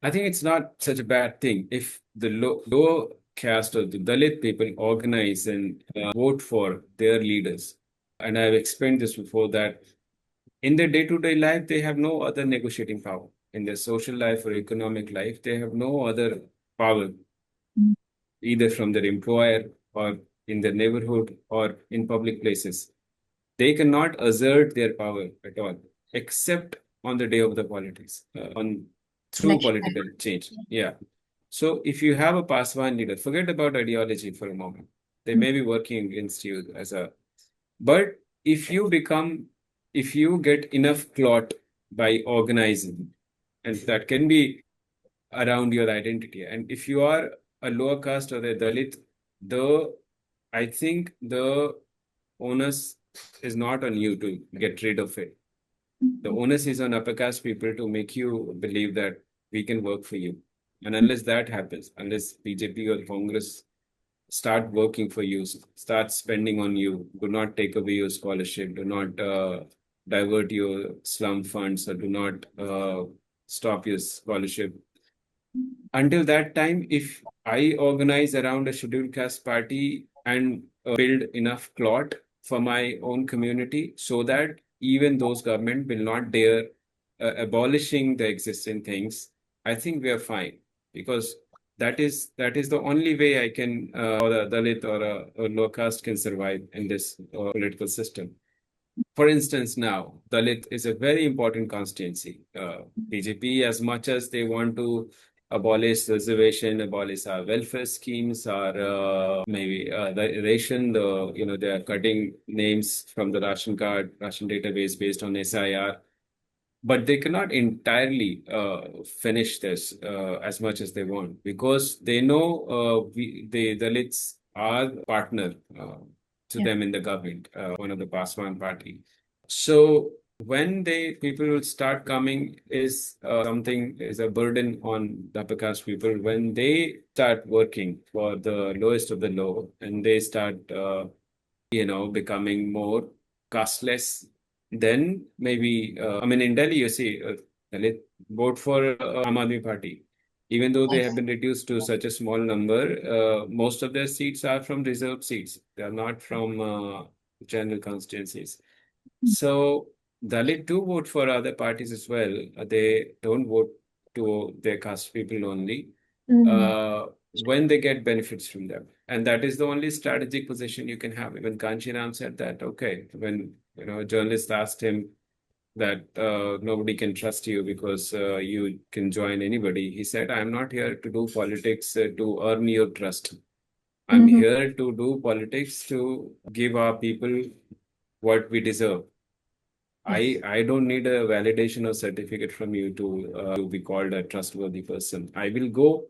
I think it's not such a bad thing. If the lower caste or the Dalit people organize and vote for their leaders, and I've explained this before that in their day-to-day life, they have no other negotiating power. In their social life or economic life, they have no other power, either from their employer or in their neighborhood or in public places. They cannot assert their power at all, except on the day of the politics, on through Election. political change. Yeah. So if you have a Paswan leader, forget about ideology for a moment. They may be working against you as a, but if you get enough clout by organizing, and that can be around your identity. And if you are a lower caste or a Dalit, I think the onus is not on you to get rid of it. The onus is on upper caste people to make you believe that we can work for you. And unless that happens, unless BJP or Congress start working for you, start spending on you, do not take away your scholarship, do not divert your slum funds, or do not stop your scholarship. Until that time, if I organize around a scheduled caste party and build enough clout for my own community so that even those government will not dare abolishing the existing things, I think we are fine, because that is the only way I can or a Dalit or a low caste can survive in this political system. For instance, now Dalit is a very important constituency. BJP, as much as they want to abolish reservation, abolish our welfare schemes, our maybe the ration, they are cutting names from the ration card, ration database based on SIR, but they cannot entirely finish this as much as they want, because they know the Dalits are partner to them in the government, one of the Paswan party. So when people will start coming is something is a burden on the upper caste people when they start working for the lowest of the low, and they start becoming more casteless. Then maybe in Delhi you see Dalit vote for Aam Aadmi Party, even though they have been reduced to such a small number. Most of their seats are from reserved seats. They are not from general constituencies. So Dalit do vote for other parties as well. They don't vote to their caste people only when they get benefits from them. And that is the only strategic position you can have. Even Kanchiram said that, okay, when a journalist asked him that nobody can trust you because you can join anybody, he said, I'm not here to do politics to earn your trust. I'm here to do politics to give our people what we deserve. I don't need a validation or certificate from you to be called a trustworthy person. I will go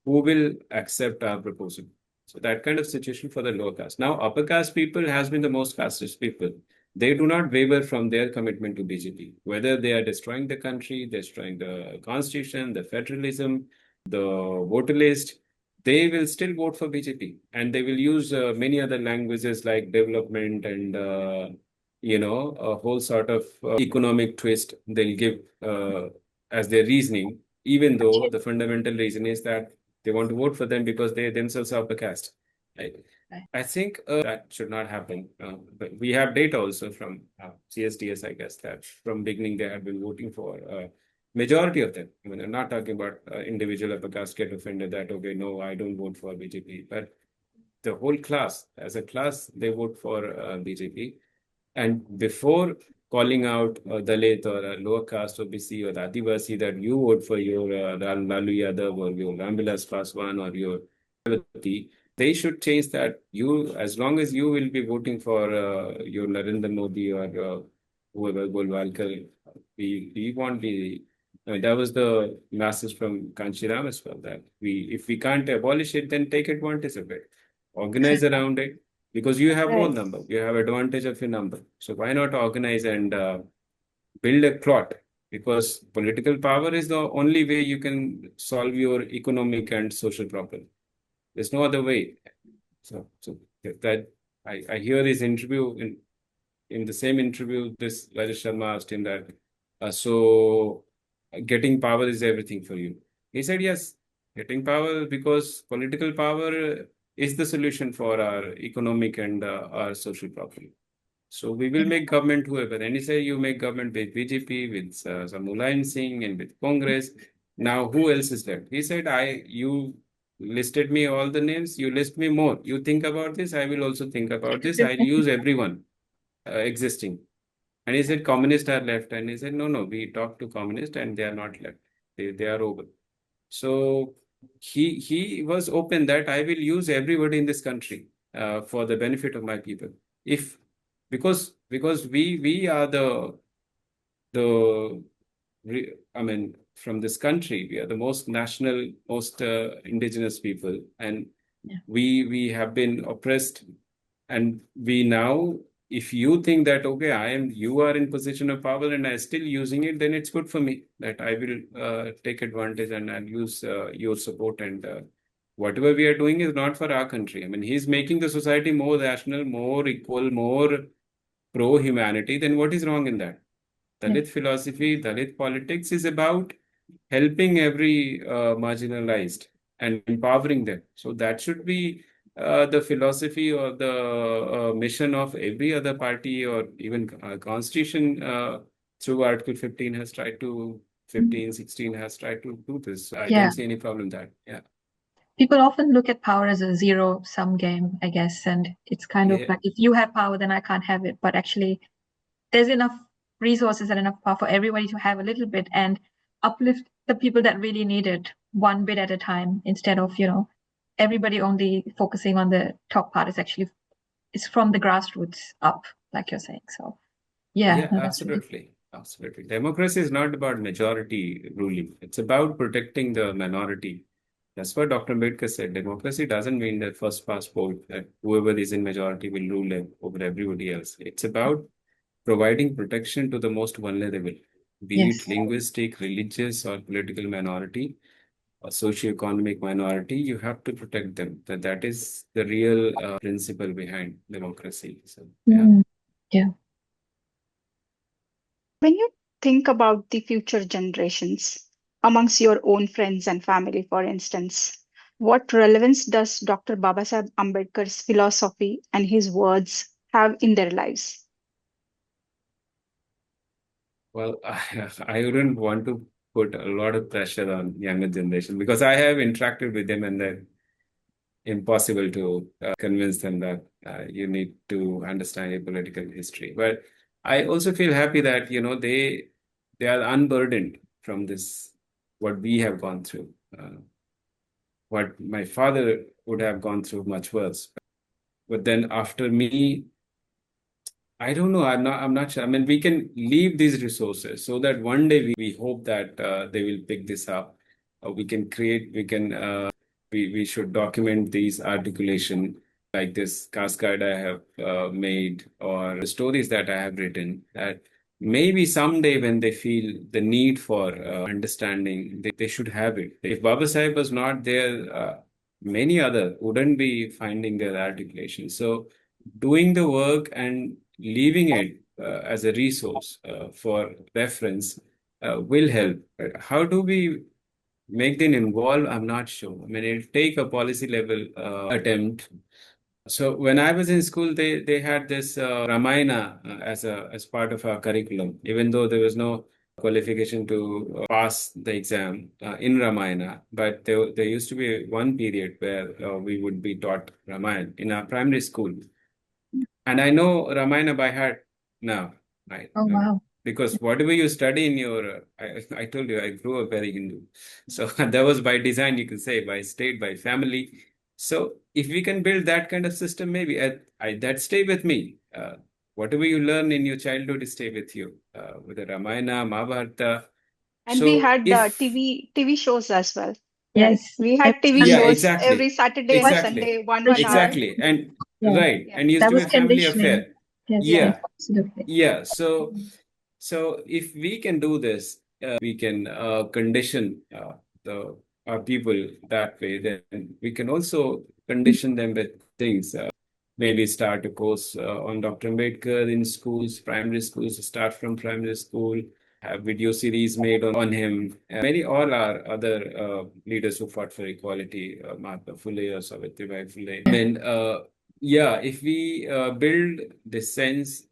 who will accept our proposal. So that kind of situation for the lower caste. Now, upper caste people has been the most casteist people. They do not waver from their commitment to BJP. Whether they are destroying the country, destroying the constitution, the federalism, the voter list, they will still vote for BJP. And they will use many other languages like development and a whole sort of economic twist they'll give as their reasoning, even though the fundamental reason is that they want to vote for them because they themselves are upper caste. Right? I think that should not happen. But we have data also from CSDS, I guess, that from beginning they have been voting for majority of them. I'm not talking about individual upper caste get offended that, okay, no, I don't vote for BJP. But the whole class, as a class, they vote for BJP. And before calling out Dalit or a lower caste OBC or Adivasi that you vote for your Lalu Yadav or your Ramvilas Paswan or your Parvati, they should change that. As long as you will be voting for your Narendra Modi or whoever Golwalkar, we want the. That was the message from Kanchiram as well, that if we can't abolish it, then take advantage of it, organize around it. Because you have more number, you have advantage of your number. So why not organize and build a plot? because political power is the only way you can solve your economic and social problem. There's no other way. So that I hear this interview in the same interview, this Rajesh Sharma asked him that, so getting power is everything for you. He said, yes, getting power because political power is the solution for our economic and our social problem. So we will make government whoever. And he said, you make government with BJP, with some Mulayam Singh and with Congress. Now who else is left? He said, you listed me all the names, you list me more. You think about this, I will also think about this. I'll use everyone existing. And he said, communists are left. And he said, no, we talked to communists and they are not left. They are over. So he was open that I will use everybody in this country for the benefit of my people. Because we are from this country, we are the most national, most indigenous people, and we have been oppressed, and we now, if you think that okay, you are in position of power and I'm still using it, then it's good for me that I will take advantage and I'll use your support, and whatever we are doing is not for our country. I mean, he's making the society more rational, more equal, more pro-humanity. Then what is wrong in that? Dalit philosophy, Dalit politics is about helping every marginalized and empowering them. So that should be the philosophy or the mission of every other party, or even constitution through Article 15 has tried to, 15, 16 has tried to do this. I don't see any problem with that. People often look at power as a zero-sum game, I guess, and it's kind of like, if you have power, then I can't have it. But actually, there's enough resources and enough power for everybody to have a little bit and uplift the people that really need it one bit at a time, instead of, everybody only focusing on the top part. It's from the grassroots up, like you're saying. So, absolutely. Absolutely. Democracy is not about majority ruling. It's about protecting the minority. That's what Dr. Ambedkar said. Democracy doesn't mean that first past vote, that whoever is in majority will rule over everybody else. It's about providing protection to the most vulnerable, be it linguistic, religious, or political minority, or socioeconomic minority. You have to protect them. That is the real principle behind democracy. So, When you think about the future generations, amongst your own friends and family, for instance, what relevance does Dr. Babasaheb Ambedkar's philosophy and his words have in their lives? Well, I wouldn't want to put a lot of pressure on younger generation, because I have interacted with them and they're impossible to convince them that you need to understand your political history. But I also feel happy that, they are unburdened from this, what we have gone through. What my father would have gone through much worse. But then after me, I don't know. I'm not sure. I mean, we can leave these resources so that one day we hope that they will pick this up. We should document these articulation, like this cascade I have made, or the stories that I have written, that maybe someday when they feel the need for understanding, they should have it. If Babasaheb was not there, many other wouldn't be finding their articulation. So doing the work and leaving it as a resource for reference will help. How do we make them involved? I'm not sure. I mean, it'll take a policy level attempt. So when I was in school, they had this Ramayana as part of our curriculum, even though there was no qualification to pass the exam in Ramayana. But there used to be one period where we would be taught Ramayana in our primary school. And I know Ramayana by heart now. Right? Oh, wow. Because whatever you study in your, I told you, I grew up very Hindu. So that was by design, you can say, by state, by family. So if we can build that kind of system, maybe that stay with me. Whatever you learn in your childhood, stay with you. With the Ramayana, Mahabharata. And we had TV shows as well. Yes. We had TV shows exactly. every Saturday and Sunday, one hour. Exactly. And and used to be a family affair. Yes, absolutely. So if we can do this, we can condition our people that way, then we can also condition them with things. Maybe start a course on Dr. Ambedkar in schools, primary schools, start from primary school, have video series made on him. Many all our other leaders who fought for equality, Mahatma Phule or Savitribai Phule. I mean, yeah, if we build this sense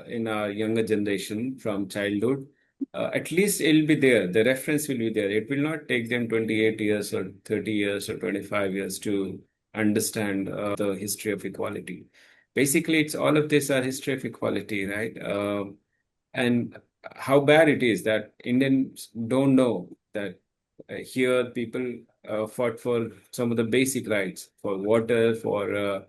in our younger generation from childhood, at least it'll be there. The reference will be there. It will not take them 28 years or 30 years or 25 years to understand the history of equality. Basically, it's all of this are history of equality, right? And how bad it is that Indians don't know that here people fought for some of the basic rights, for water, for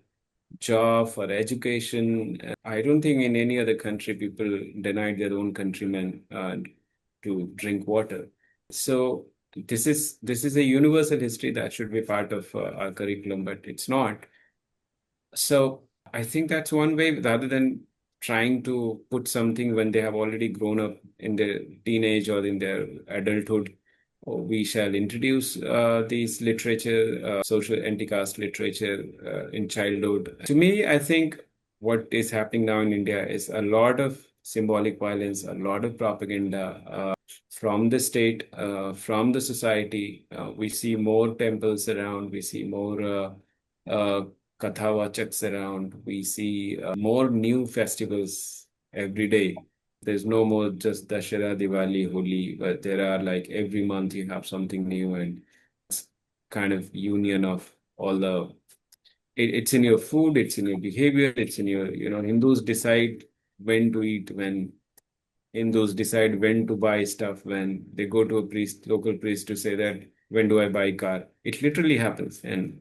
job, for education. I don't think in any other country people denied their own countrymen to drink water. So this is a universal history that should be part of our curriculum, but it's not. So I think that's one way, rather than trying to put something when they have already grown up in their teenage or in their adulthood. We shall introduce these literature, social anti-caste literature in childhood. To me, I think what is happening now in India is a lot of symbolic violence, a lot of propaganda from the state, from the society. We see more temples around, we see more Kathavachaks around, we see more new festivals every day. There's no more just Dashera, Diwali, Holi, but there are like every month you have something new, and it's kind of union of all the. It's in your food, it's in your behavior, it's in your, Hindus decide when to eat, when Hindus decide when to buy stuff, when they go to a priest, local priest to say that, when do I buy a car? It literally happens in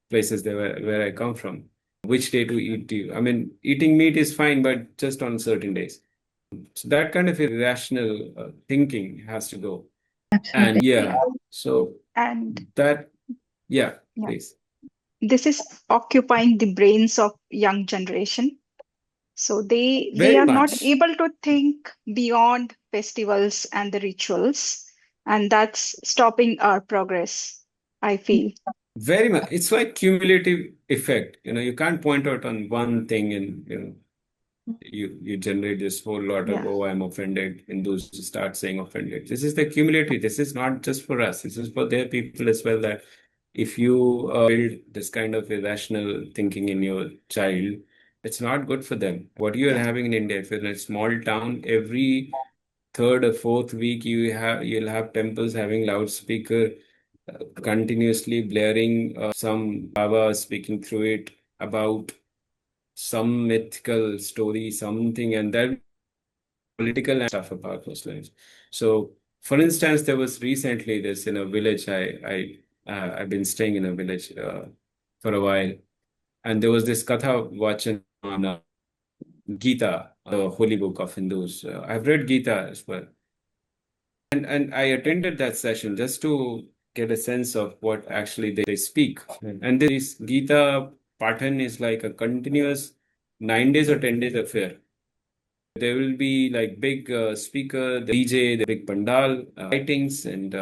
places where I come from. Which day to eat? I mean, eating meat is fine, but just on certain days. So that kind of irrational thinking has to go. Absolutely. And yeah, so And that, yeah, yeah, please. this is occupying the brains of young generation. So they Very are not much. able to think beyond festivals and the rituals, and that's stopping our progress, I feel. Very much. It's like cumulative effect. You can't point out on one thing and, you generate this whole lot of, Yeah. oh, I'm offended, and those start saying offended. This is the cumulative. This is not just for us. This is for their people as well, that if you build this kind of irrational thinking in your child, it's not good for them. What you are Yeah. having in India, if you're in a small town, every third or fourth week you'll have temples having loudspeaker continuously blaring some Baba speaking through it about some mythical story, something, and then political and stuff about Muslims. So, for instance, there was recently this in a village. I've been staying in a village for a while, and there was this Katha Vachan on Gita, the holy book of Hindus. I've read Gita as well. And I attended that session just to get a sense of what actually they speak. And this Gita Pathan is like a continuous 9 days or 10 days affair. There will be like big speaker, the DJ, the big pandal, lightings, and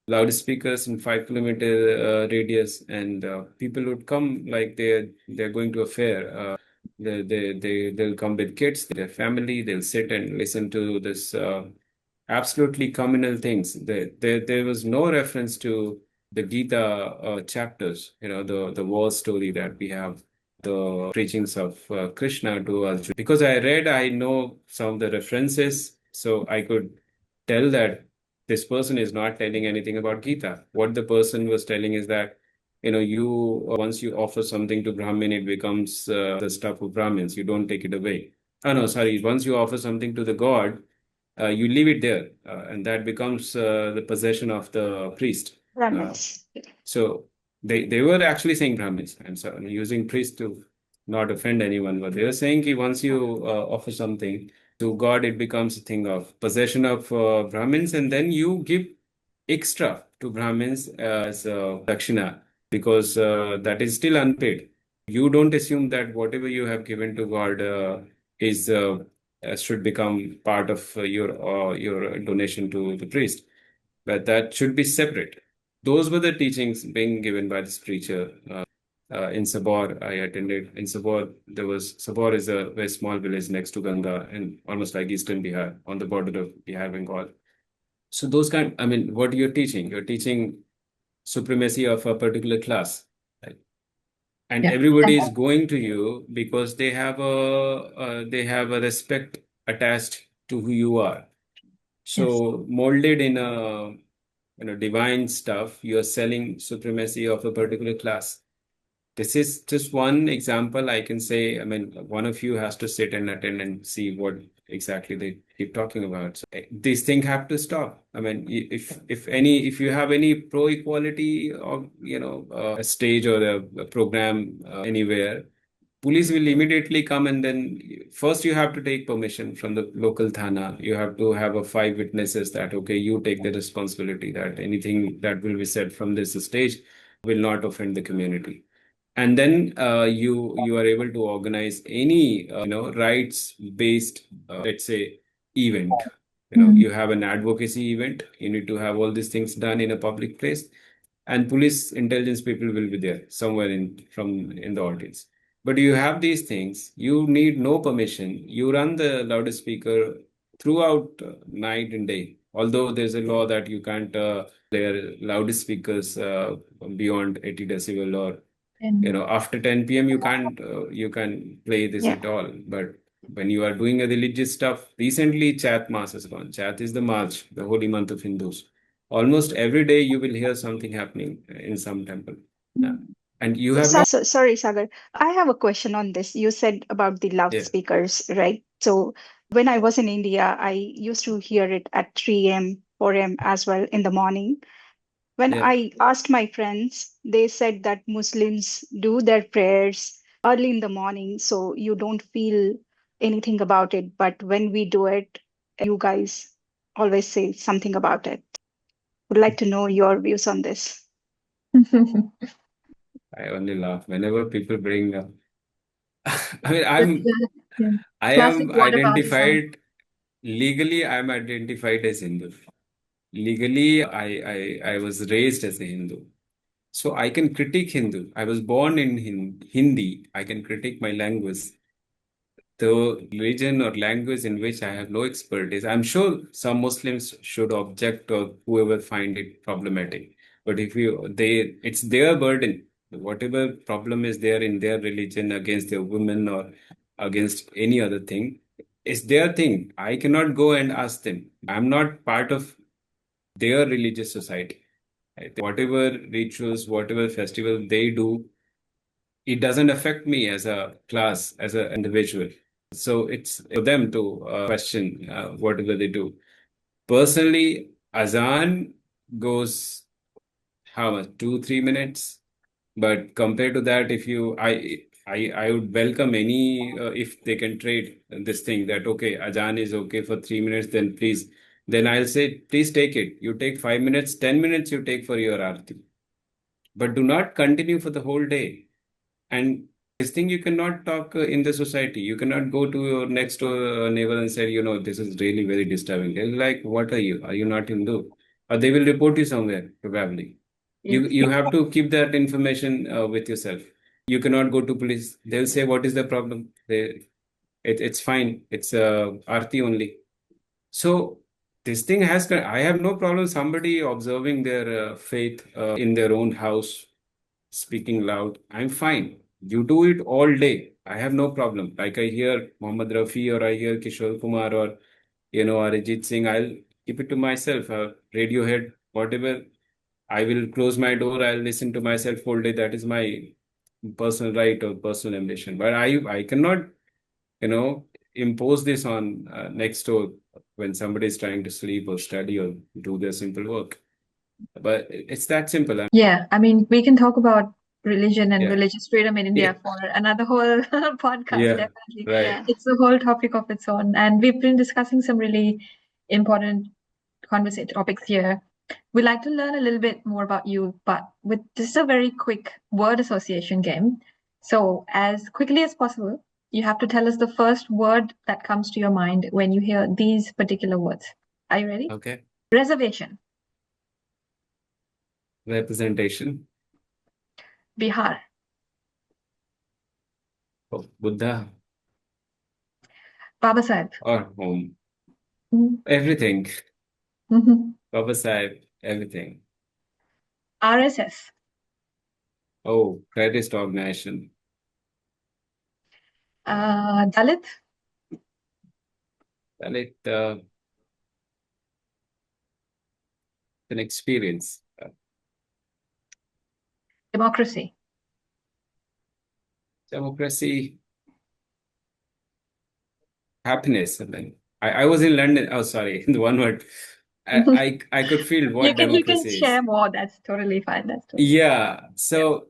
loudspeakers in 5 kilometer radius, and people would come like they're going to a fair. They'll come with kids, their family. They'll sit and listen to this absolutely communal things. There was no reference to the Gita chapters. The war story that we have, the preachings of Krishna to Arjuna. Because I know some of the references, so I could tell that this person is not telling anything about Gita. What the person was telling is that, you once you offer something to Brahmin, it becomes the stuff of Brahmins. You don't take it away. Oh no, sorry. Once you offer something to the god, you leave it there, and that becomes the possession of the priest. Brahmins. So they were actually saying Brahmins. I'm sorry, using priest to not offend anyone, but they were saying that once you offer something to God, it becomes a thing of possession of Brahmins, and then you give extra to Brahmins as dakshina, because that is still unpaid. You don't assume that whatever you have given to God is should become part of your donation to the priest. But that should be separate. Those were the teachings being given by this preacher. In Sabor, I attended. In Sabor, Sabor is a very small village next to Ganga and almost like Eastern Bihar on the border of Bihar, Bengal. So I mean, what you're teaching? You're teaching supremacy of a particular class, right? And Yeah. everybody is going to you because they have a respect attached to who you are. So molded in a divine stuff, you are selling supremacy of a particular class. This is just one example I can say. I mean, one of you has to sit and attend and see what exactly they keep talking about. So these things have to stop. I mean, if you have any pro equality of a stage or a program anywhere, police will immediately come, and then first you have to take permission from the local thana. You have to have a 5 witnesses that okay, you take the responsibility that anything that will be said from this stage will not offend the community. And then you are able to organize any rights based let's say event. You have an advocacy event. You need to have all these things done in a public place, and police intelligence people will be there somewhere in the audience. But you have these things, you need no permission. You run the loudspeaker throughout night and day. Although there's a law that you can't play loudspeakers beyond 80 decibel, or after 10 p.m. you can play this Yeah. at all. But when you are doing a religious stuff, recently Chat Mass has gone. Chat is the March, the holy month of Hindus. Almost every day you will hear something happening in some temple. Yeah. And you have no. Sorry, Sagar. I have a question on this. You said about the Yeah. loudspeakers, right? So when I was in India, I used to hear it at 3 a.m., 4 a.m. as well in the morning. When Yeah. I asked my friends, they said that Muslims do their prayers early in the morning, so you don't feel anything about it. But when we do it, you guys always say something about it. Would like to know your views on this. I only laugh whenever people bring up. I mean, Yeah. I Classic am word about identified legally. I'm identified as Hindu. Legally, I was raised as a Hindu. So I can critique Hindu. I was born in Hindi. I can critique my language. The religion or language in which I have no expertise. I'm sure some Muslims should object or whoever find it problematic. But it's their burden. Whatever problem is there in their religion against their women or against any other thing, it's their thing. I cannot go and ask them. I'm not part of their religious society. Right? Whatever rituals, whatever festival they do, it doesn't affect me as a class, as an individual. So it's for them to question whatever they do. Personally, Azan goes how much? 2, 3 minutes. But compared to that, if I would welcome any if they can trade this thing that okay, Azan is okay for 3 minutes, then please. Then I'll say, please take it. You take 5 minutes, 10 minutes you take for your arti. But do not continue for the whole day. And this thing you cannot talk in the society. You cannot go to your next door neighbor and say, this is really very disturbing. They're like, what are you? Are you not Hindu? Or they will report you somewhere, probably. You have to keep that information with yourself. You cannot go to police. They'll say, what is the problem? It's fine. It's Aarti only. So this thing I have no problem somebody observing their faith in their own house, speaking loud. I'm fine. You do it all day. I have no problem. Like I hear Mohammad Rafi or I hear Kishore Kumar or Arijit Singh, I'll keep it to myself. Radiohead, whatever. I will close my door. I'll listen to myself all day. That is my personal right or personal ambition. But I cannot, impose this on next door when somebody is trying to sleep or study or do their simple work. But it's that simple. Yeah, I mean, we can talk about religion and Yeah. religious freedom in India Yeah. for another whole podcast, Yeah, definitely. right. It's a whole topic of its own. And we've been discussing some really important conversation topics here. We'd like to learn a little bit more about you, but with just a very quick word association game. So, as quickly as possible, You have to tell us the first word that comes to your mind when you hear these particular words. Are you ready? Okay. Reservation. Representation. Bihar. Oh, Buddha Baba Sahib. or home. Mhm. Everything. Mhm. Baba Sahib, everything. RSS. Oh, terrorist organization. Dalit. Well, an experience. Democracy. Democracy, happiness. I mean, I was in London. Oh, sorry, the one word. I could feel what You can democracy is. share more. That's totally fine. That's totally Yeah. So,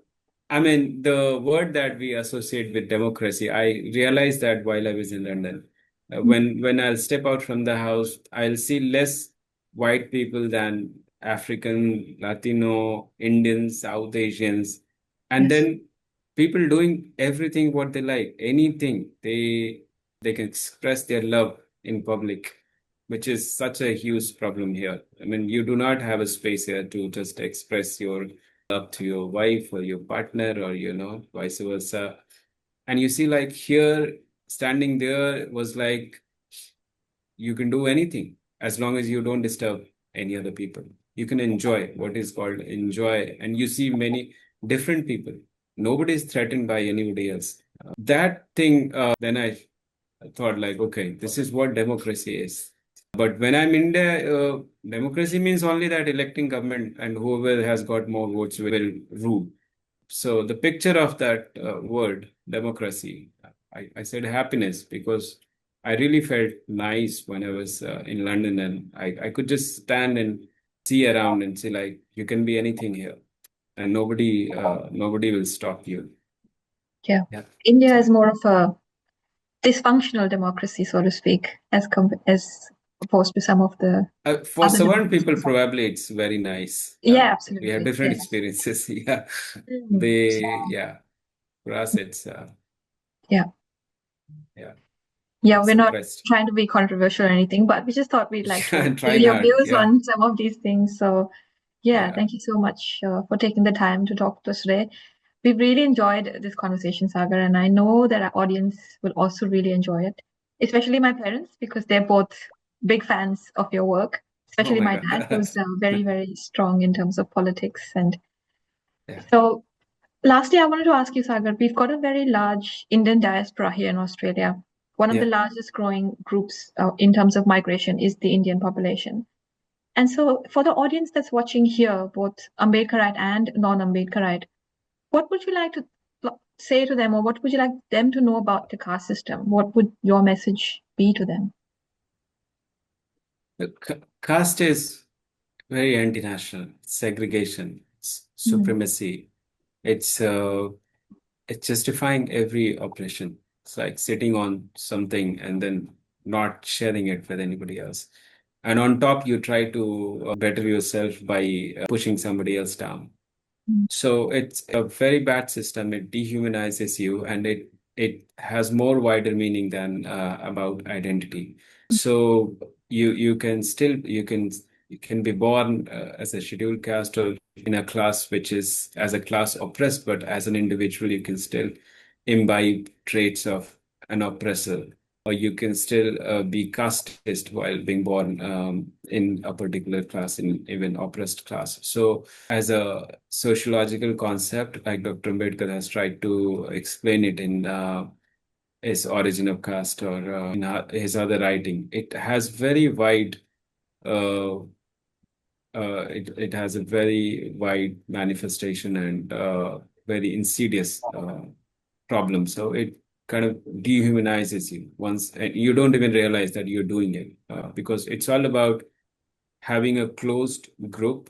I mean, the word that we associate with democracy, I realized that while I was in London. When I'll step out from the house, I'll see less white people than African, Latino, Indian, South Asians, and yes. then people doing everything what they like, anything they can express their love in public, which is such a huge problem here. I mean, you do not have a space here to just express your love to your wife or your partner or, vice versa. And you see, like here, standing there was like you can do anything as long as you don't disturb any other people. You can enjoy what is called enjoy, and you see many different people. Nobody is threatened by anybody else. That thing, then I thought like, okay, this is what democracy is. But when I'm in there, democracy means only that electing government and whoever has got more votes will rule. So the picture of that word, democracy, I said happiness because I really felt nice when I was in London, and I could just stand and see around and say like, you can be anything here and nobody will stop you. Yeah. Yeah. India is more of a dysfunctional democracy, so to speak, as opposed to some of the For other certain people, democracies. probably it's very nice. Yeah, We have absolutely. different Yes. experiences. Yeah. Mm. For us, it's, Yeah. yeah, Yeah, it's we're not suppressed. trying to be controversial or anything, but we just thought we'd like to Try hear your not. views Yeah. on some of these things. So, yeah, Yeah. thank you so much for taking the time to talk to us today. We've really enjoyed this conversation, Sagar, and I know that our audience will also really enjoy it, especially my parents, because they're both big fans of your work, Oh especially my my God. dad, who's very, very strong in terms of politics. And Yeah. so, lastly, I wanted to ask you, Sagar, we've got a very large Indian diaspora here in Australia. One of the Yeah. largest growing groups in terms of migration is the Indian population. And so, for the audience that's watching here, both Ambedkarite and non-Ambedkarite, what would you like to say to them, or what would you like them to know about the caste system? What would your message be to them? The caste is very anti-national, segregation, supremacy. It's it's justifying every oppression. It's like sitting on something and then not sharing it with anybody else. And on top, you try to better yourself by pushing somebody else down. Mm. So it's a very bad system. It dehumanizes you, and it has more wider meaning than about identity. So you can be born as a scheduled caste or in a class which is as a class oppressed, but as an individual you can still imbibe traits of an oppressor, or you can still be casteist while being born in a particular class, in even oppressed class. So as a sociological concept, like Dr. Ambedkar has tried to explain it in his Origin of Caste or in his other writing, it has very wide uh, it has a very wide manifestation and very insidious problem. So it kind of dehumanizes you once, and you don't even realize that you're doing it because it's all about having a closed group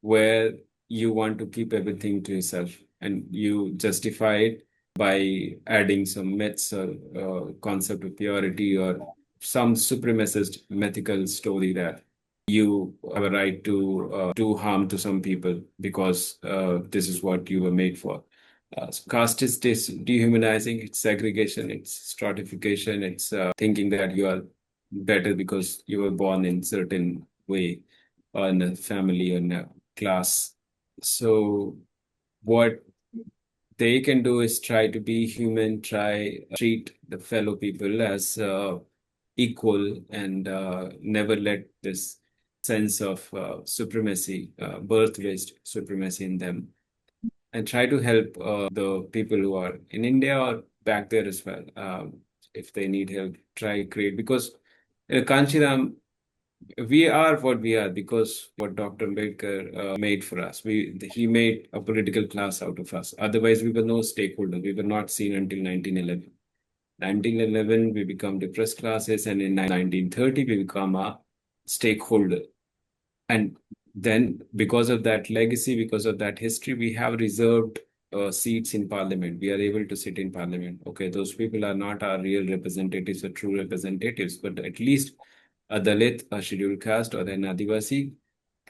where you want to keep everything to yourself and you justify it by adding some myths or concept of purity or some supremacist mythical story that you have a right to do harm to some people because this is what you were made for. Caste is dehumanizing, it's segregation, it's stratification, it's thinking that you are better because you were born in certain way or in a family or in a class. So what they can do is try to be human, try treat the fellow people as equal, and never let this sense of supremacy, birth-based supremacy in them, and try to help the people who are in India or back there as well. If they need help, try create, because Kanchiram, we are what we are because what Dr. Ambedkar made for us. He made a political class out of us. Otherwise, we were no stakeholder. We were not seen until 1911. 1911, we become depressed classes, and in 1930, we become a stakeholder. And then, because of that legacy, because of that history, we have reserved seats in parliament. We are able to sit in parliament. Okay, those people are not our real representatives or true representatives, but at least a Dalit, a scheduled caste, or an Adivasi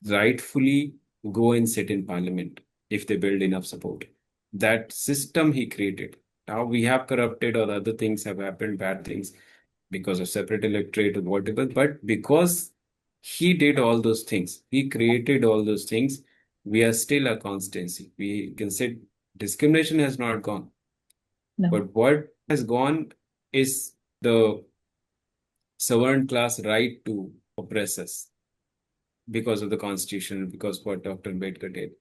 rightfully go and sit in parliament if they build enough support. That system he created. Now we have corrupted or other things have happened, bad things, because of separate electorate or whatever. But because he did all those things, he created all those things, we are still a constancy. We can say discrimination has not gone. No. But what has gone is the sovereign class right to oppress us because of the constitution, because what Dr. Ambedkar did.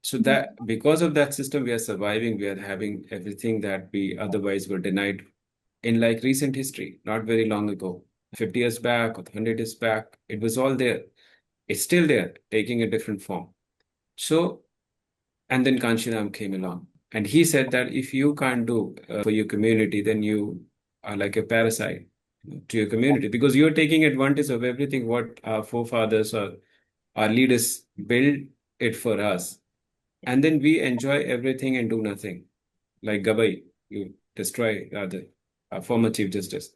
So that because of that system, we are surviving. We are having everything that we otherwise were denied in like recent history, not very long ago, 50 years back or 100 years back. It was all there. It's still there, taking a different form. So, and then Kanshiram came along, and he said that if you can't do for your community, then you are like a parasite to your community, because you're taking advantage of everything what our forefathers or our leaders build it for us. And then we enjoy everything and do nothing. Like Gabai, you destroy rather, our former Chief Justice.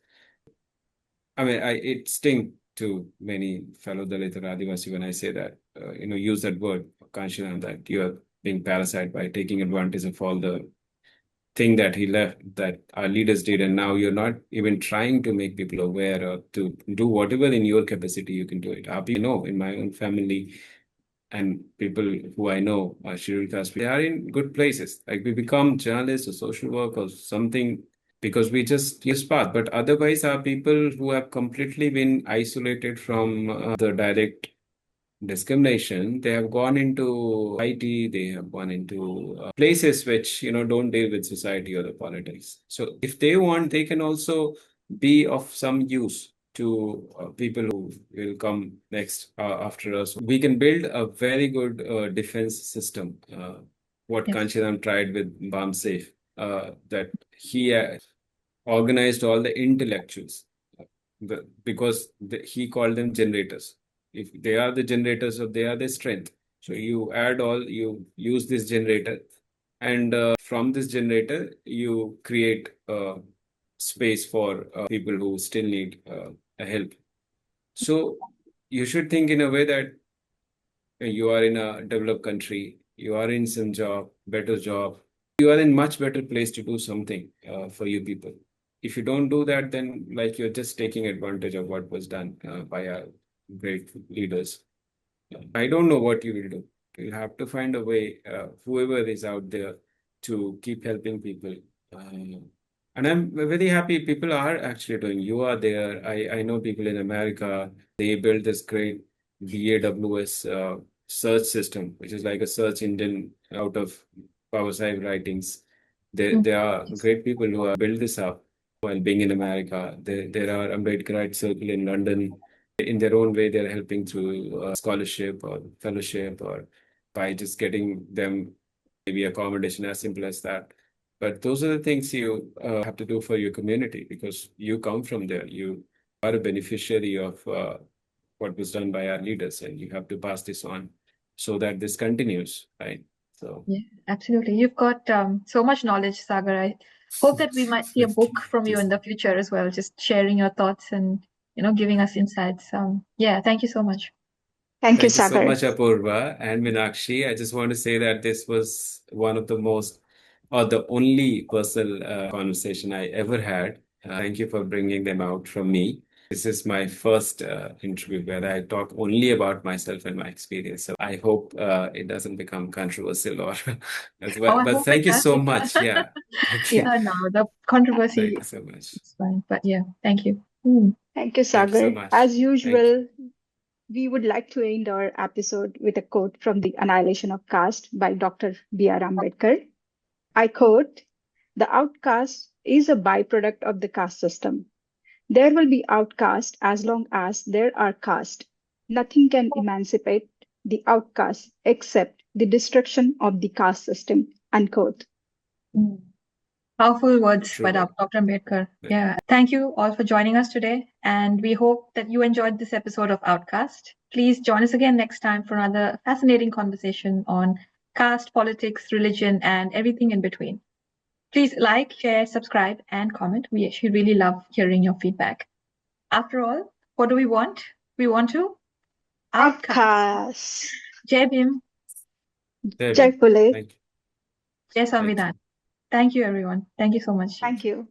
I mean, it stings to many fellow Dalit or Adivasi when I say that, use that word, Kanshiram, that you are being parasite by taking advantage of all the thing that he left, that our leaders did, and now you're not even trying to make people aware or to do whatever in your capacity you can do it. I know in my own family and people who I know are scheduled caste, they are in good places. Like we become journalists or social work or something because we just use path. But otherwise, are people who have completely been isolated from the direct discrimination. They have gone into IT, they have gone into places which, don't deal with society or the politics. So if they want, they can also be of some use to people who will come next after us. We can build a very good defense system. What Yes. Kanshiram tried with BAMSAFE, that he organized all the intellectuals because he called them generators. If they are the generators, or they are the strength. So you use this generator, and from this generator, you create space for people who still need a help. So you should think in a way that you are in a developed country, you are in some job, better job, you are in much better place to do something for you people. If you don't do that, then like you're just taking advantage of what was done by our great leaders. I don't know what you will do. You'll have to find a way, whoever is out there, to keep helping people. And I'm very happy people are actually doing. You are there. I know people in America, they built this great BAWS search system, which is like a search engine out of Baba Sahib writings. There are great people who have built this up while being in America. There are Ambedkarite Circle in London. In their own way, they're helping through scholarship or fellowship, or by just getting them maybe accommodation, as simple as that. But those are the things you have to do for your community, because you come from there. You are a beneficiary of what was done by our leaders, and you have to pass this on so that this continues, right? So Yeah, absolutely. You've got so much knowledge, Sagar. I hope that we might see a book from you in the future as well, just sharing your thoughts and giving us insights. Yeah, thank you so much. Thank you, Thank you so Sagar. much, Apurva and Meenakshi. I just want to say that this was one of the most or the only personal conversation I ever had. Thank you for bringing them out from me. This is my first interview where I talk only about myself and my experience. So I hope it doesn't become controversial or as well. Oh, I But hope it thank you so does. much. Yeah. Thank you. No, the controversy Thank you so much. is fine. But yeah, thank you. Thank you, Thank you so Sagar. much. As Thank you. usual, we would like to end our episode with a quote from The Annihilation of Caste by Dr. B.R. Ambedkar. I quote, "The outcast is a byproduct of the caste system. There will be outcasts as long as there are caste. Nothing can emancipate the outcast except the destruction of the caste system." Unquote. Mm. Powerful words by True. Dr. Ambedkar. Yeah. Yeah. Thank you all for joining us today. And we hope that you enjoyed this episode of Outcast. Please join us again next time for another fascinating conversation on caste, politics, religion, and everything in between. Please like, share, subscribe, and comment. We actually really love hearing your feedback. After all, what do we want? We want to outcast. Outcast. Jai Bhim, Jai Jai Bhim. Phule. Thank you. Jai Thank Samvidhan. you. Thank you, everyone. Thank you so much. Thank you.